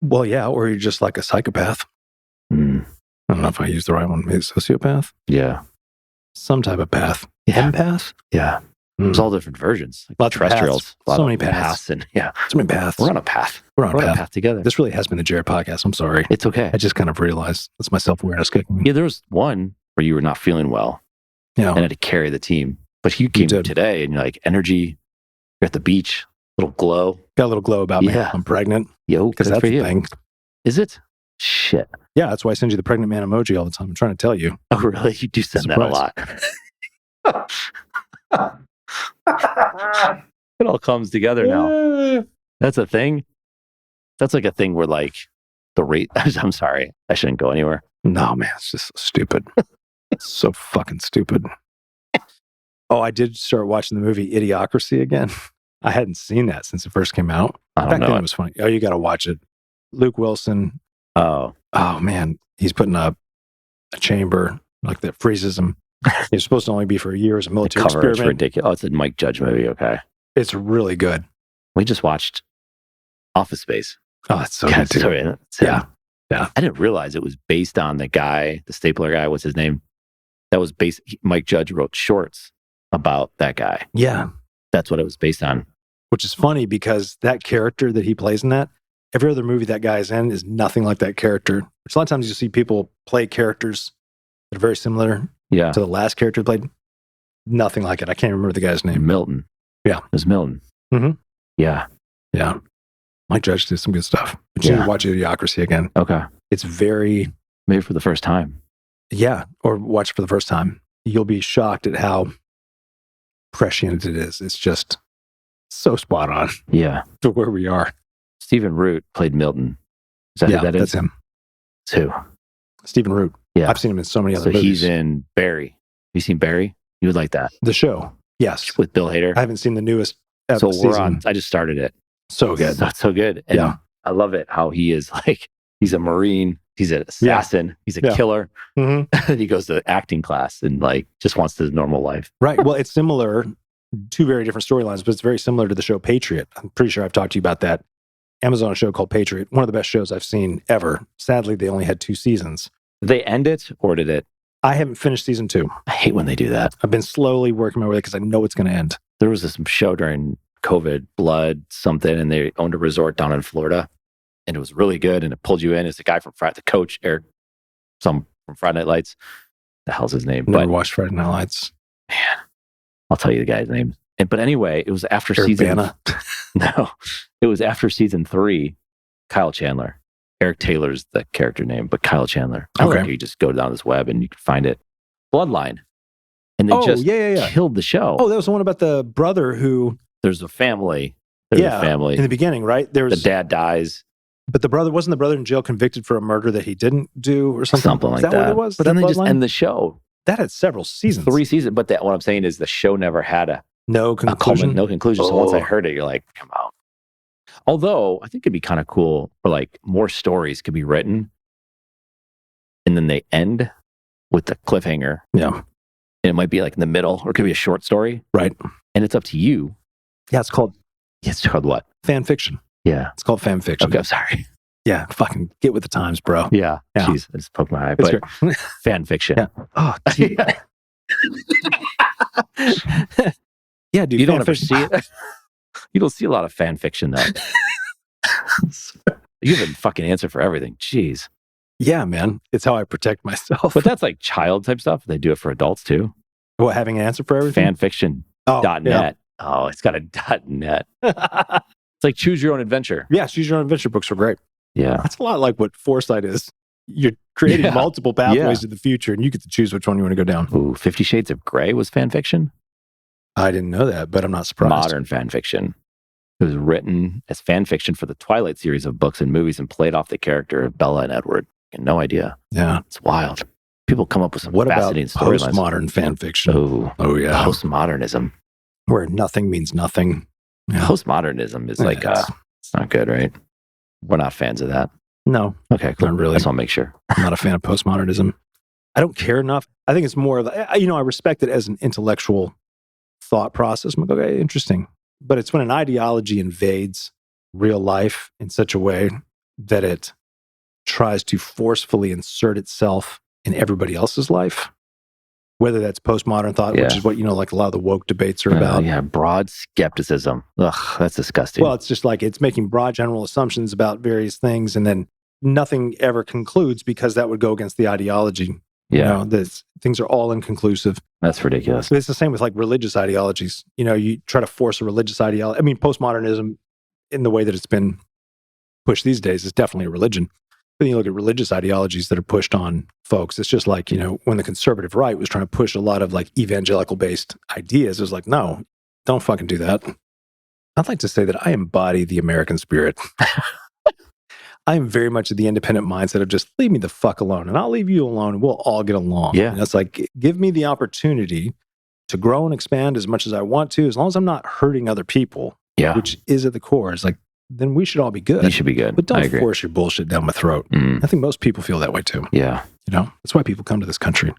Well, yeah. Or you're just like a psychopath. I don't know if I used the right one. Maybe sociopath? Yeah. Some type of path. Yeah. Empath? Yeah. There's all different versions. Like lots terrestrials. Of paths. So many paths. And so many paths. We're on a path. We're on a path together. This really has been the Jared podcast. I'm sorry. It's okay. I just kind of realized that's my self-awareness kicking me. Yeah, there was one where you were not feeling well and had to carry the team. But you came today and you're like, energy, you're at the beach, little glow. Got a little glow about me. I'm pregnant. Yo, because that's the thing. Is it? Shit. Yeah, that's why I send you the pregnant man emoji all the time. I'm trying to tell you. Oh, really? You do send that a lot. It all comes together now. That's a thing. That's like a thing where like the rate. I'm sorry. I shouldn't go anywhere. No, man. It's just so stupid. It's so fucking stupid. Oh, I did start watching the movie Idiocracy again. I hadn't seen that since it first came out. Back then it was funny. Oh, you got to watch it. Luke Wilson. Oh man, he's putting up a chamber like that freezes him. It's supposed to only be for a year as a military the cover is experiment. ridiculous. Oh, it's a Mike Judge movie. Okay, it's really good. We just watched Office Space. Oh, that's so good too. Sorry, yeah. I didn't realize it was based on the guy, the stapler guy. What's his name? That was based. Mike Judge wrote shorts about that guy. Yeah, that's what it was based on. Which is funny because that character that he plays in that, every other movie that guy is in is nothing like that character. Which a lot of times you see people play characters that are very similar to the last character played. Nothing like it. I can't remember the guy's name. Milton. Yeah. It was Milton. Mm-hmm. Yeah. Yeah. Mike Judge did some good stuff. But you need to watch Idiocracy again. Okay. It's very... Maybe for the first time. Yeah. Or watch it for the first time. You'll be shocked at how prescient it is. It's just so spot on. Yeah. To where we are. Stephen Root played Milton. Is that who that is? That's him. It's who? Stephen Root. Yeah. I've seen him in so many other movies. He's in Barry. Have you seen Barry? You would like that. The show. Yes. With Bill Hader. I haven't seen the newest So season. we're on. I just started it. So good. So good. And I love it how he is like, he's a Marine. He's an assassin. He's a killer. Mm-hmm. And he goes to acting class and like just wants his normal life. Right. Well, it's similar. Two very different storylines, but it's very similar to the show Patriot. I'm pretty sure I've talked to you about that. Amazon show called Patriot. One of the best shows I've seen ever. Sadly, they only had 2 seasons. Did they end it or did it? I haven't finished season 2. I hate when they do that. I've been slowly working my way because I know it's going to end. There was this show during COVID, Blood something, and they owned a resort down in Florida. And it was really good. And it pulled you in. It's the guy from the coach, Eric, from Friday Night Lights. The hell's his name? Never watched Friday Night Lights. Man, I'll tell you the guy's name. But anyway, it was after season... No, it was after season 3, Kyle Chandler. Eric Taylor's the character name, but Kyle Chandler. Okay. You just go down this web and you can find it. Bloodline. And they just killed the show. Oh, that was the one about the brother who... There's a family. There's a family. In the beginning, right? The dad dies. But wasn't the brother in jail convicted for a murder that he didn't do or something? Something like that. Is that what it was? But then they just end the show. That had several seasons. 3 seasons. But what I'm saying is the show never had no conclusion. No conclusion. So once I heard it, you're like, come on. Although I think it'd be kind of cool for like more stories could be written and then they end with the cliffhanger. Yeah. And it might be like in the middle or it could be a short story. Right. And it's up to you. Yeah. It's called what? Fan fiction. Yeah. It's called fan fiction. Okay. I'm sorry. Yeah. Fucking get with the times, bro. Yeah. Jeez. I just poked my eye. But fan fiction. Yeah. Oh, yeah, dude. You don't ever see it. You don't see a lot of fan fiction, though. You have a fucking answer for everything. Jeez. Yeah, man. It's how I protect myself. But that's like child type stuff. They do it for adults, too. What, having an answer for everything? Fanfiction.net. Yeah. Oh, it's got a .net. It's like choose your own adventure. Yeah, choose your own adventure books are great. Yeah. That's a lot like what Foresight is. You're creating multiple pathways to the future, and you get to choose which one you want to go down. Ooh, 50 Shades of Grey was fan fiction? I didn't know that, but I'm not surprised. Modern fan fiction. It was written as fan fiction for the Twilight series of books and movies and played off the character of Bella and Edward. No idea. Yeah. It's wild. People come up with some fascinating storylines. What about postmodern fan fiction? Oh, yeah. Postmodernism. Where nothing means nothing. Yeah. Postmodernism is like, it's not good, right? We're not fans of that. No. Okay, cool. Not really. I just want to make sure. I'm not a fan of postmodernism. I don't care enough. I think it's more of, I respect it as an intellectual thought process. I'm like, okay, interesting. But it's when an ideology invades real life in such a way that it tries to forcefully insert itself in everybody else's life, whether that's postmodern thought, which is what, like a lot of the woke debates are about. Yeah, broad skepticism. Ugh, that's disgusting. Well, it's just like it's making broad general assumptions about various things, and then nothing ever concludes because that would go against the ideology. Yeah. Things are all inconclusive. That's ridiculous. It's the same with like religious ideologies. You try to force a religious ideology. I mean, postmodernism in the way that it's been pushed these days is definitely a religion. But then you look at religious ideologies that are pushed on folks. It's just like, when the conservative right was trying to push a lot of like evangelical based ideas, it was like, no, don't fucking do that. I'd like to say that I embody the American spirit. I am very much of the independent mindset of just leave me the fuck alone and I'll leave you alone and we'll all get along. Yeah. It's like, give me the opportunity to grow and expand as much as I want to, as long as I'm not hurting other people, which is at the core, it's like, then we should all be good. You should be good. But don't force your bullshit down my throat. I think most people feel that way too. Yeah. That's why people come to this country.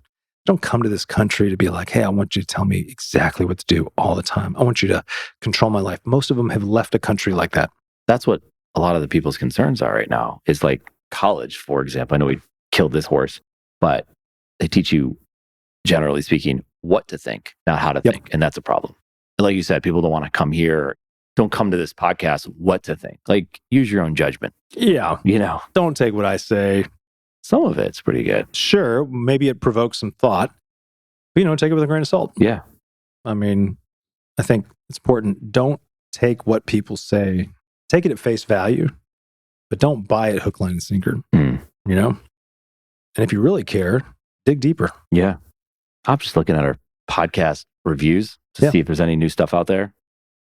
Don't come to this country to be like, hey, I want you to tell me exactly what to do all the time. I want you to control my life. Most of them have left a country like that. That's what a lot of the people's concerns are right now. Is like college, for example. I know we killed this horse, but they teach you, generally speaking, what to think, not how to think. And that's a problem. And like you said, people don't want to come here. Don't come to this podcast what to think. Like, use your own judgment. Yeah. Don't take what I say. Some of it's pretty good. Sure. Maybe it provokes some thought. But, take it with a grain of salt. Yeah. I mean, I think it's important. Don't take what people say. Take it at face value, but don't buy it hook, line, and sinker. And if you really care, dig deeper. Yeah. I'm just looking at our podcast reviews to see if there's any new stuff out there.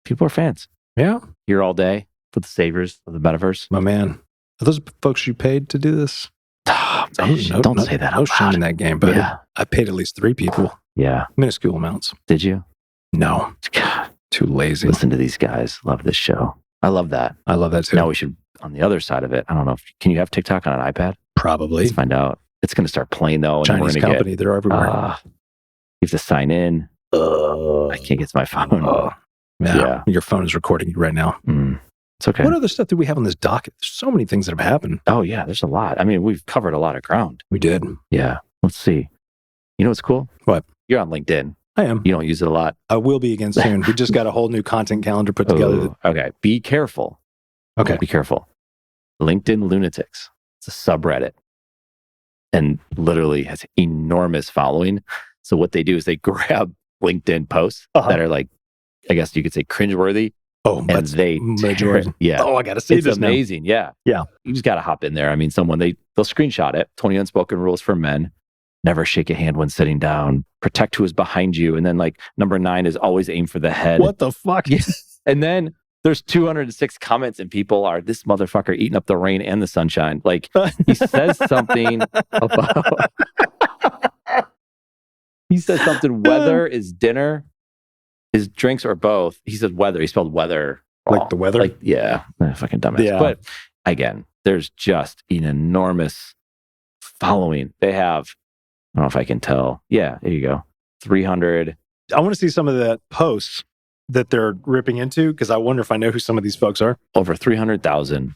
People are fans. Yeah. Here all day for the saviors of the metaverse. My man. Are those folks you paid to do this? Don't say that out loud. Shame in that game, but I paid at least 3 people. Yeah. Minuscule amounts. Did you? No. God. Too lazy. Listen to these guys. Love this show. I love that. I love that too. Now we should, on the other side of it, I don't know. Can you have TikTok on an iPad? Probably. Let's find out. It's going to start playing though. And Chinese company. They're everywhere. You have to sign in. I can't get to my phone. Yeah. Your phone is recording you right now. It's okay. What other stuff do we have on this docket? There's so many things that have happened. Oh, yeah. There's a lot. I mean, we've covered a lot of ground. We did. Yeah. Let's see. You know what's cool? What? You're on LinkedIn. I am. You don't use it a lot. I will be again soon. We just got a whole new content calendar put together. Okay. Be careful. Okay. Be careful. LinkedIn Lunatics. It's a subreddit and literally has enormous following. So what they do is they grab LinkedIn posts that are like, I guess you could say cringeworthy. Oh, and that's they majority. Yeah. Oh, I got to see this. It's amazing. Now. Yeah. Yeah. You just got to hop in there. I mean, they'll screenshot it. 20 unspoken rules for men. Never shake a hand when sitting down. Protect who is behind you. And then like number 9 is always aim for the head. What the fuck? Yeah. And then there's 206 comments and people are, this motherfucker eating up the rain and the sunshine. Like he says something about, he says something, whether is dinner, is drinks or both. He said weather. He spelled weather. Like the weather? Like, yeah. Fucking dumbass. Yeah. But again, there's just an enormous following. They have, I don't know if I can tell. Yeah, there you go. 300. I want to see some of the posts that they're ripping into because I wonder if I know who some of these folks are. Over 300,000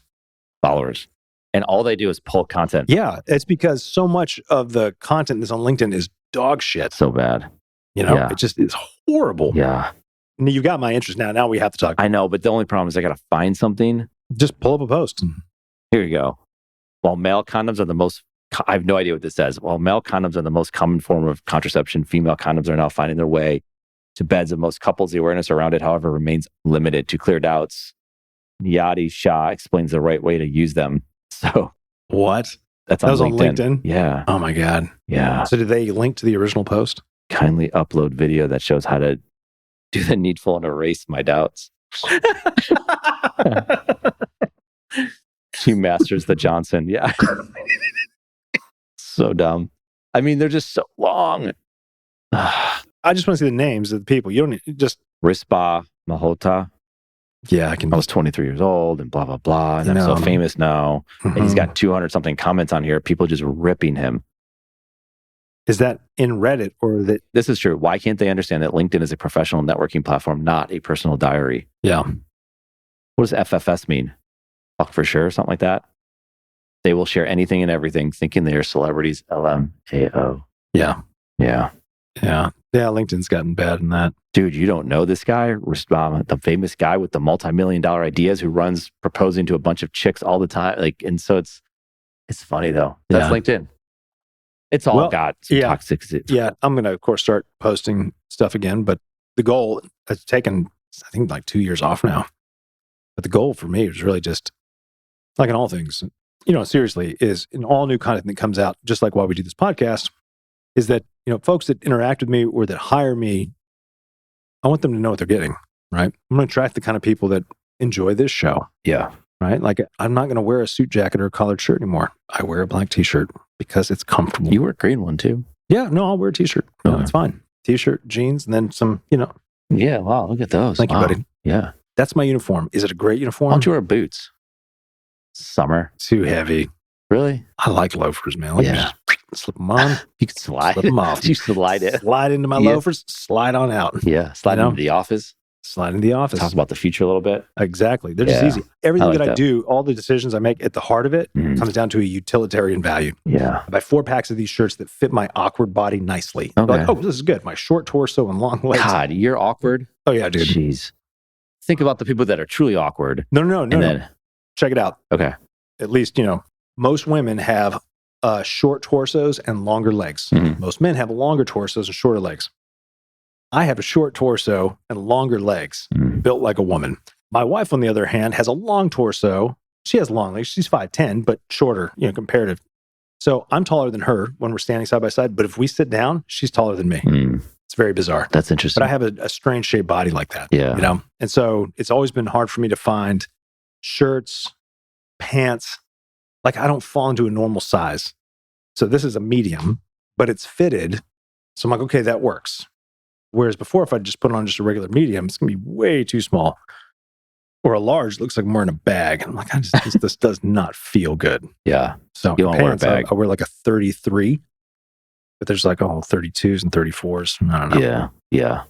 followers. And all they do is pull content. Yeah, it's because so much of the content that's on LinkedIn is dog shit. So bad. It just is horrible. Yeah. And you got my interest now. Now we have to talk. I know, but the only problem is I got to find something. Just pull up a post. Here you go. While male condoms are the most, I have no idea what this says. While male condoms are the most common form of contraception, female condoms are now finding their way to beds of most couples. The awareness around it, however, remains limited. To clear doubts, Niyati Shah explains the right way to use them. So what? That was LinkedIn. on LinkedIn? Yeah. Oh my God. Yeah. So did they link to the original post? Kindly upload video that shows how to do the needful and erase my doubts. She masters the Johnson. Yeah. So dumb. I mean, they're just so long. I just want to see the names of the people. You don't just... Rispa Mahota. Yeah, I was 23 years old and blah, blah, blah. And I'm so famous now. And he's got 200 something comments on here. People just ripping him. Is that in Reddit or that? This is true. Why can't they understand that LinkedIn is a professional networking platform, not a personal diary? Yeah. What does FFS mean? Fuck for sure, something like that. They will share anything and everything, thinking they are celebrities. LMAO. Yeah. Yeah. Yeah. Yeah. LinkedIn's gotten bad in that. Dude, you don't know this guy? The famous guy with the multi-million-dollar ideas who runs proposing to a bunch of chicks all the time. Like, and so it's funny though. That's LinkedIn. It's all got some toxicity. Yeah, I'm going to, of course, start posting stuff again. But the goal, it's taken, I think, like 2 years off now. But the goal for me is really just, like in all things, seriously, is in all new content that comes out, just like why we do this podcast, is that, folks that interact with me or that hire me, I want them to know what they're getting, right? I'm going to attract the kind of people that enjoy this show. Yeah. Right? Like, I'm not going to wear a suit jacket or a collared shirt anymore. I wear a black t-shirt because it's comfortable. You wear a green one too. Yeah, no, I'll wear a t-shirt. No, it's fine. t-shirt, jeans, and then some, Yeah, wow, look at those. Thank you, buddy. Yeah. That's my uniform. Is it a great uniform? Why don't you wear boots? Summer. Too heavy. Really? I like loafers, man. Let me just slip them on. You can slide. Slip them off. You slide it. Slide into my loafers, slide on out. Yeah, slide into the office. Slide into the office. Talk about the future a little bit. Exactly. They're just easy. Everything that I do, all the decisions I make at the heart of it comes down to a utilitarian value. Yeah. I buy 4 packs of these shirts that fit my awkward body nicely. Okay. Like, oh, this is good. My short torso and long legs. God, you're awkward. Oh, yeah, dude. Jeez. Think about the people that are truly awkward. No. Check it out. Okay. At least, most women have short torsos and longer legs. Most men have longer torsos and shorter legs. I have a short torso and longer legs, built like a woman. My wife, on the other hand, has a long torso. She has long legs. She's 5'10", but shorter, comparative. So I'm taller than her when we're standing side by side. But if we sit down, she's taller than me. It's very bizarre. That's interesting. But I have a strange shaped body like that. Yeah. And so it's always been hard for me to find shirts, pants. Like I don't fall into a normal size. So this is a medium, but it's fitted. So I'm like, okay, that works. Whereas before, if I just put on just a regular medium, it's going to be way too small. Or a large looks like I'm wearing a bag. I'm like, this does not feel good. Yeah. So you don't wear a bag. I wear like a 33, but there's like 32s and 34s. I don't know. Yeah.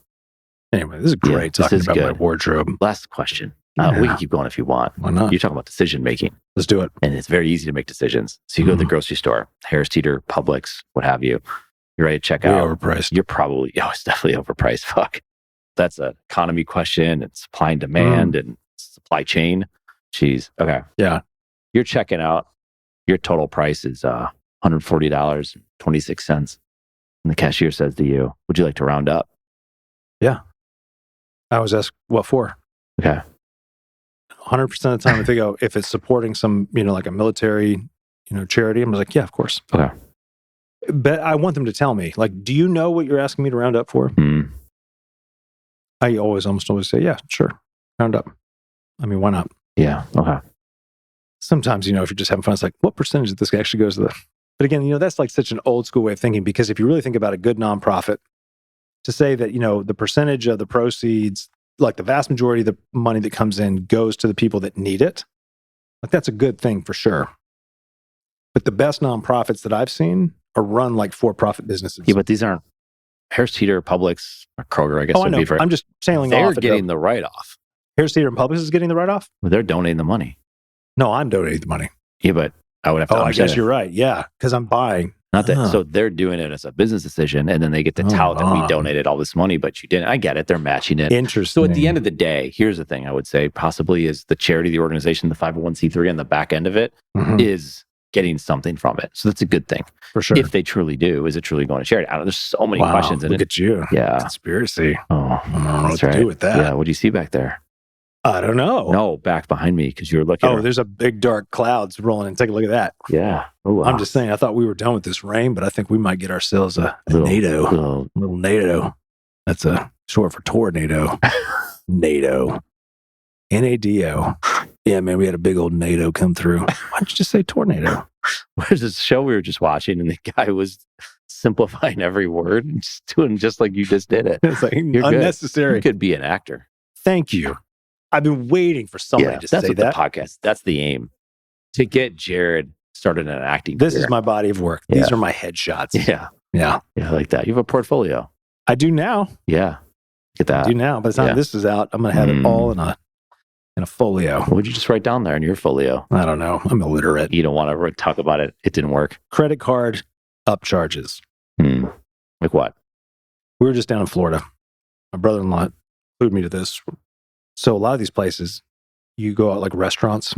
Anyway, this is great talking about my wardrobe. Last question. We can keep going if you want. Why not? You're talking about decision making. Let's do it. And it's very easy to make decisions. So you go to the grocery store, Harris Teeter, Publix, what have you. You're ready to check out. Overpriced. You're probably, it's definitely overpriced. Fuck. That's an economy question and supply and demand and supply chain. Jeez. Okay. Yeah. You're checking out. Your total price is $140.26. And the cashier says to you, would you like to round up? Yeah. I was asked, what for? Okay. 100% of the time, if they go, if it's supporting some, like a military, charity, I'm like, yeah, of course. Okay. But I want them to tell me, like, do you know what you're asking me to round up for? I almost always say, yeah, sure. Round up. I mean, why not? Yeah. Okay. Sometimes, if you're just having fun, it's like, what percentage of this actually goes to the... But again, that's like such an old school way of thinking, because if you really think about a good nonprofit, to say that, the percentage of the proceeds, like the vast majority of the money that comes in goes to the people that need it, like that's a good thing for sure. But the best nonprofits that I've seen are run like for-profit businesses. Yeah, but these aren't Harris Teeter, Publix, or Kroger, I guess. Oh, I know. I'm just sailing off. They're getting the write-off. Harris Teeter and Publix is getting the write-off? Well, they're donating the money. No, I'm donating the money. Yeah, but I would have to I guess you're right. Yeah, because I'm buying. Not that. So they're doing it as a business decision, and then they get to tout that we donated all this money, but you didn't. I get it. They're matching it. Interesting. So at the end of the day, here's the thing I would say possibly is the charity, the organization, the 501c3 on the back end of it is getting something from it. So that's a good thing. For sure. If they truly do, is it truly going to charity? I don't know. There's so many questions in it. Look at you. Yeah. Conspiracy. Oh, I don't know what to do with that. Yeah. What do you see back there? I don't know. No, back behind me because you were looking. Oh, there's a big dark clouds rolling in. Take a look at that. Yeah. Oh, wow. I'm just saying, I thought we were done with this rain, but I think we might get ourselves a NATO. Little NATO. That's a short for tornado. NATO. NADO. Yeah, man, we had a big old NATO come through. Why did you just say tornado? There's this show we were just watching, and the guy was simplifying every word and just doing just like you just did it. It's like You're unnecessary. Good. You could be an actor. Thank you. I've been waiting for somebody to say that. The podcast. That's the aim. To get Jared started in an acting This career. is my body of work. These are my headshots. Yeah. Yeah. Yeah, I like that. You have a portfolio. I do now. Yeah. Get that. I do now. By the time this is out, I'm going to have it all in a folio. What would you just write down there in your folio? I don't know. I'm illiterate. You don't want to talk about it. It didn't work. Credit card upcharges. Like what? We were just down in Florida. My brother-in-law included me to this. So a lot of these places, you go out like restaurants.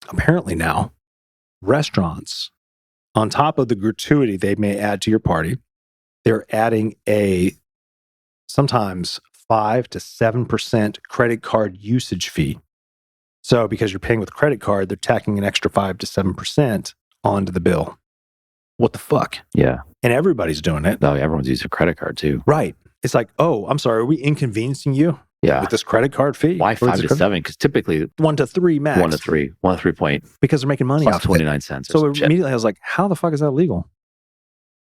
Apparently now, restaurants, on top of the gratuity they may add to your party, they're adding a sometimes 5 to 7% credit card usage fee. So because you're paying with a credit card, they're tacking an extra 5 to 7% onto the bill. What the fuck? Yeah. And everybody's doing it. No, everyone's using a credit card too. Right. It's like, oh, I'm sorry, are we inconveniencing you? Yeah. With this credit card fee? Why 5 to 7? Because typically 1 to 3 max. 1 to 3. 1 to 3 point. Because they're making money plus off 29 cents. So immediately I was like, how the fuck is that legal?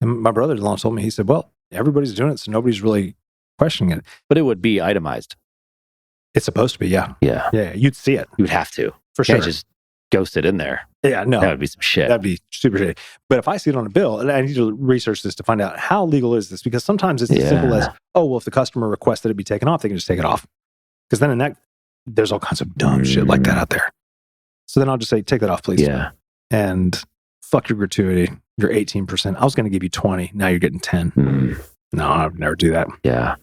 And my brother-in-law told me, he said, well, Everybody's doing it, so nobody's really questioning it. But it would be itemized. It's supposed to be, yeah. Yeah. Yeah, you'd see it. You would have to. For sure. Can't just ghost it in there. Yeah, no. That would be some shit. That'd be super shitty. But if I see it on a bill, and I need to research this to find out how legal is this, because sometimes it's as simple as, oh, well, if the customer requests that it be taken off, they can just take it off. Because then in that, there's all kinds of dumb shit like that out there. So then I'll just say, take that off, please. Yeah. And fuck your gratuity. You're 18%. I was going to give you 20. Now you're getting 10. No, I would never do that. Yeah.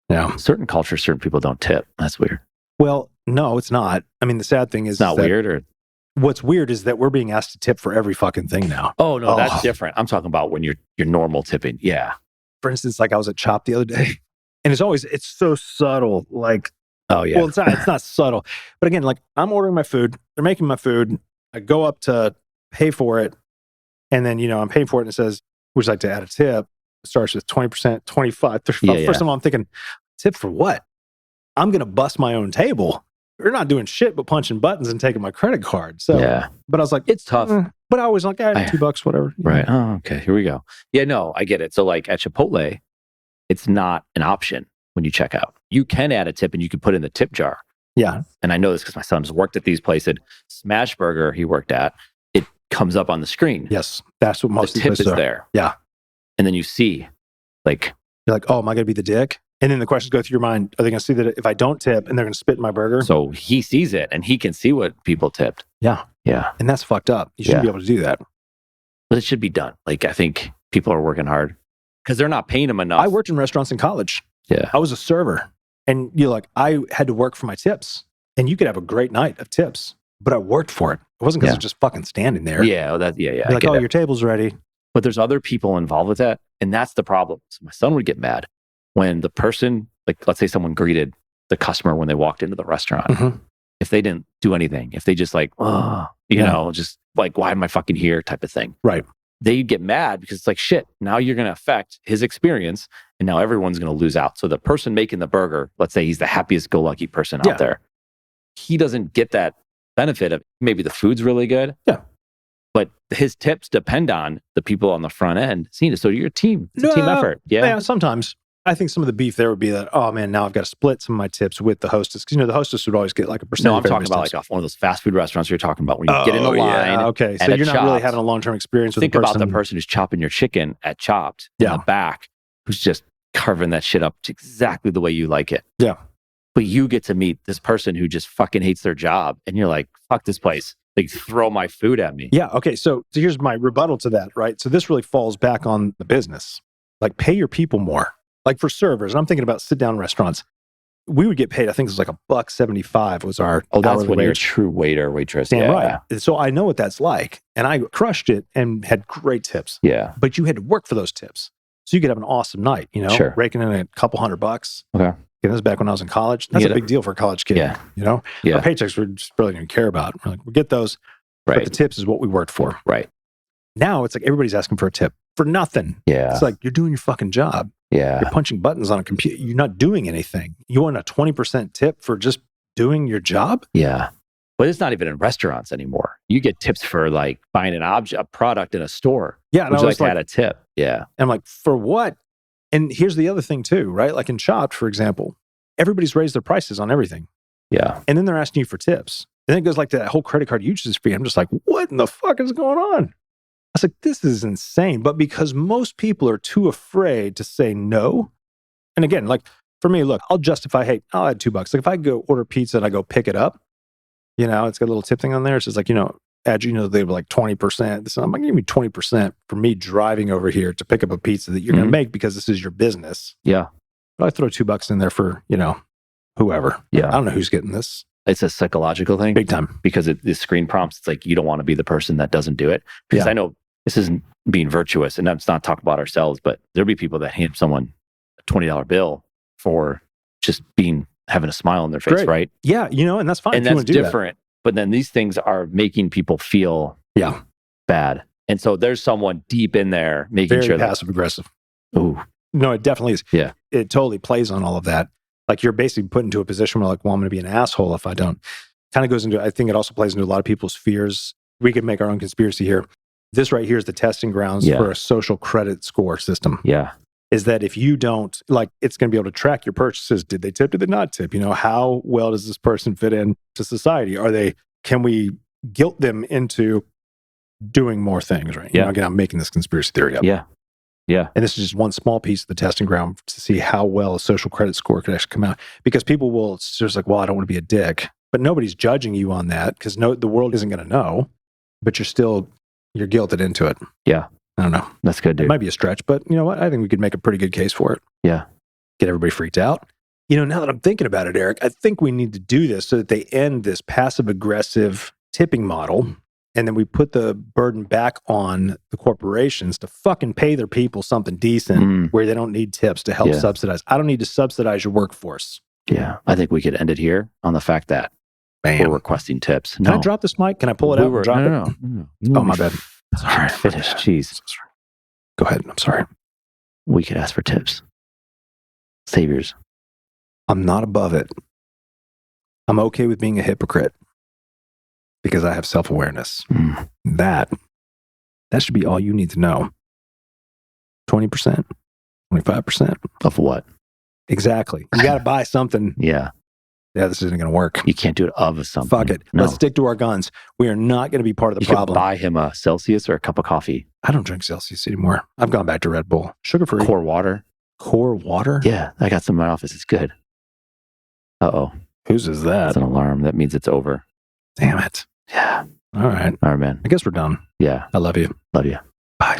Yeah. Certain cultures, certain people don't tip. That's weird. Well, no, it's not. I mean, the sad thing is... It's not weird, or... What's weird is that we're being asked to tip for every fucking thing now. Oh, no, that's different. I'm talking about when you're normal tipping. Yeah. For instance, like I was at Chop the other day, and it's so subtle. Like, oh, yeah. Well, it's not subtle. But again, like I'm ordering my food. They're making my food. I go up to pay for it. And then, I'm paying for it and it says, would you like to add a tip? It starts with 20%, 25, 35. Yeah, First of all, I'm thinking, tip for what? I'm going to bust my own table. You're not doing shit but punching buttons and taking my credit card. So, yeah. But I was like, it's tough. But I was like, $2, whatever. Right. Oh, okay. Here we go. Yeah, no, I get it. So like at Chipotle, it's not an option when you check out. You can add a tip and you can put it in the tip jar. Yeah. And I know this because my son's worked at these places. Smash Burger he worked at, it comes up on the screen. Yes. That's what most the tip is there. Yeah. And then you see, like... You're like, oh, am I going to be the dick? And then the questions go through your mind. Are they going to see that if I don't tip and they're going to spit in my burger? So he sees it and he can see what people tipped. Yeah. Yeah. And that's fucked up. You shouldn't be able to do that. But it should be done. Like, I think people are working hard because they're not paying them enough. I worked in restaurants in college. Yeah. I was a server. And I had to work for my tips. And you could have a great night of tips, but I worked for it. It wasn't because I was just fucking standing there. Yeah. You're like, your table's ready. But there's other people involved with that. And that's the problem. So my son would get mad when the person, like, let's say someone greeted the customer when they walked into the restaurant. Mm-hmm. If they didn't do anything, if they just like, just like, why am I fucking here type of thing. Right. They get mad because it's like, shit, now you're going to affect his experience and now everyone's going to lose out. So the person making the burger, let's say he's the happiest go lucky person out there. He doesn't get that benefit of maybe the food's really good. Yeah. But his tips depend on the people on the front end seeing it. So you're a team. It's a team effort. Yeah. Sometimes. I think some of the beef there would be that, oh man, now I've got to split some of my tips with the hostess. Because, the hostess would always get like a percentage. No, I'm talking about like off one of those fast food restaurants you're talking about when you get in the line. Yeah, okay. So you're not really having a long-term experience with the person. Think about the person who's chopping your chicken at Chopped in the back, who's just carving that shit up exactly the way you like it. Yeah. But you get to meet this person who just fucking hates their job. And you're like, fuck this place. Like, throw my food at me. Yeah. Okay. So here's my rebuttal to that, right? So this really falls back on the business. Like, pay your people more. Like for servers, and I'm thinking about sit-down restaurants. We would get paid, I think it was like $1.75 was our that's when you're a true waiter, waitress. Damn right. So I know what that's like. And I crushed it and had great tips. Yeah. But you had to work for those tips. So you could have an awesome night, Sure. raking in a couple $100. Okay. And this was back when I was in college. That's a big deal for a college kid. Yeah. Our paychecks we just really didn't care about. We're like, we get those. Right. But the tips is what we worked for. Right. Now it's like everybody's asking for a tip for nothing. Yeah. It's like, you're doing your fucking job. Yeah. You're punching buttons on a computer. You're not doing anything. You want a 20% tip for just doing your job? Yeah. But it's not even in restaurants anymore. You get tips for like buying a product in a store. Yeah. Would you like to add a tip? Yeah. And I'm like, for what? And here's the other thing too, right? Like in Chopped, for example, everybody's raised their prices on everything. Yeah. And then they're asking you for tips. And then it goes like that whole credit card usage fee. I'm just like, what in the fuck is going on? I was like, this is insane. But because most people are too afraid to say no. And again, like for me, look, I'll justify, hey, I'll add $2. Like if I go order pizza and I go pick it up, it's got a little tip thing on there. It says like, they were like 20%. So I'm like, give me 20% for me driving over here to pick up a pizza that you're going to make because this is your business. Yeah. But I throw $2 in there for, whoever. Yeah. I don't know who's getting this. It's a psychological thing. Big time. Because the screen prompts, it's like, you don't want to be the person that doesn't do it. Because I know this isn't being virtuous, and that's not talking about ourselves, but there'll be people that hand someone a $20 bill for just having a smile on their face, right? Yeah, and that's fine. And that's different. But then these things are making people feel bad. And so there's someone deep in there making sure that... passive aggressive. Ooh. No, it definitely is. Yeah. It totally plays on all of that. Like you're basically put into a position where like, well, I'm going to be an asshole if I don't. Kind of goes into, I think it also plays into a lot of people's fears. We could make our own conspiracy here. This right here is the testing grounds for a social credit score system. Yeah. is that if you don't, like, it's going to be able to track your purchases. Did they tip? Did they not tip? How well does this person fit into society? Can we guilt them into doing more things, right? Yeah. Again, I'm making this conspiracy theory up. Yeah. Yeah. And this is just one small piece of the testing ground to see how well a social credit score could actually come out. Because people will, it's just like, well, I don't want to be a dick. But nobody's judging you on that because the world isn't going to know. But you're guilted into it. Yeah. I don't know. That's good, dude. It might be a stretch, but you know what? I think we could make a pretty good case for it. Yeah. Get everybody freaked out. Now that I'm thinking about it, Eric, I think we need to do this so that they end this passive aggressive tipping model. And then we put the burden back on the corporations to fucking pay their people something decent where they don't need tips to help subsidize. I don't need to subsidize your workforce. Yeah. I think we could end it here on the fact that we're requesting tips. Can I drop this mic? Can I pull it out and drop it? No. Oh, my bad. Sorry, finish. Jeez. So sorry. Go ahead. I'm sorry. We could ask for tips. Saviors. I'm not above it. I'm okay with being a hypocrite because I have self-awareness. That should be all you need to know. 20%, 25%. Of what? Exactly. You got to buy something. Yeah. This isn't going to work. You can't do it of something. Fuck it. No. Let's stick to our guns. We are not going to be part of the problem. You could buy him a Celsius or a cup of coffee. I don't drink Celsius anymore. I've gone back to Red Bull. Sugar-free. Core water. Core water? Yeah. I got some in my office. It's good. Uh-oh. Whose is that? That's an alarm. That means it's over. Damn it. Yeah. All right. All right, man. I guess we're done. Yeah. I love you. Love you. Bye.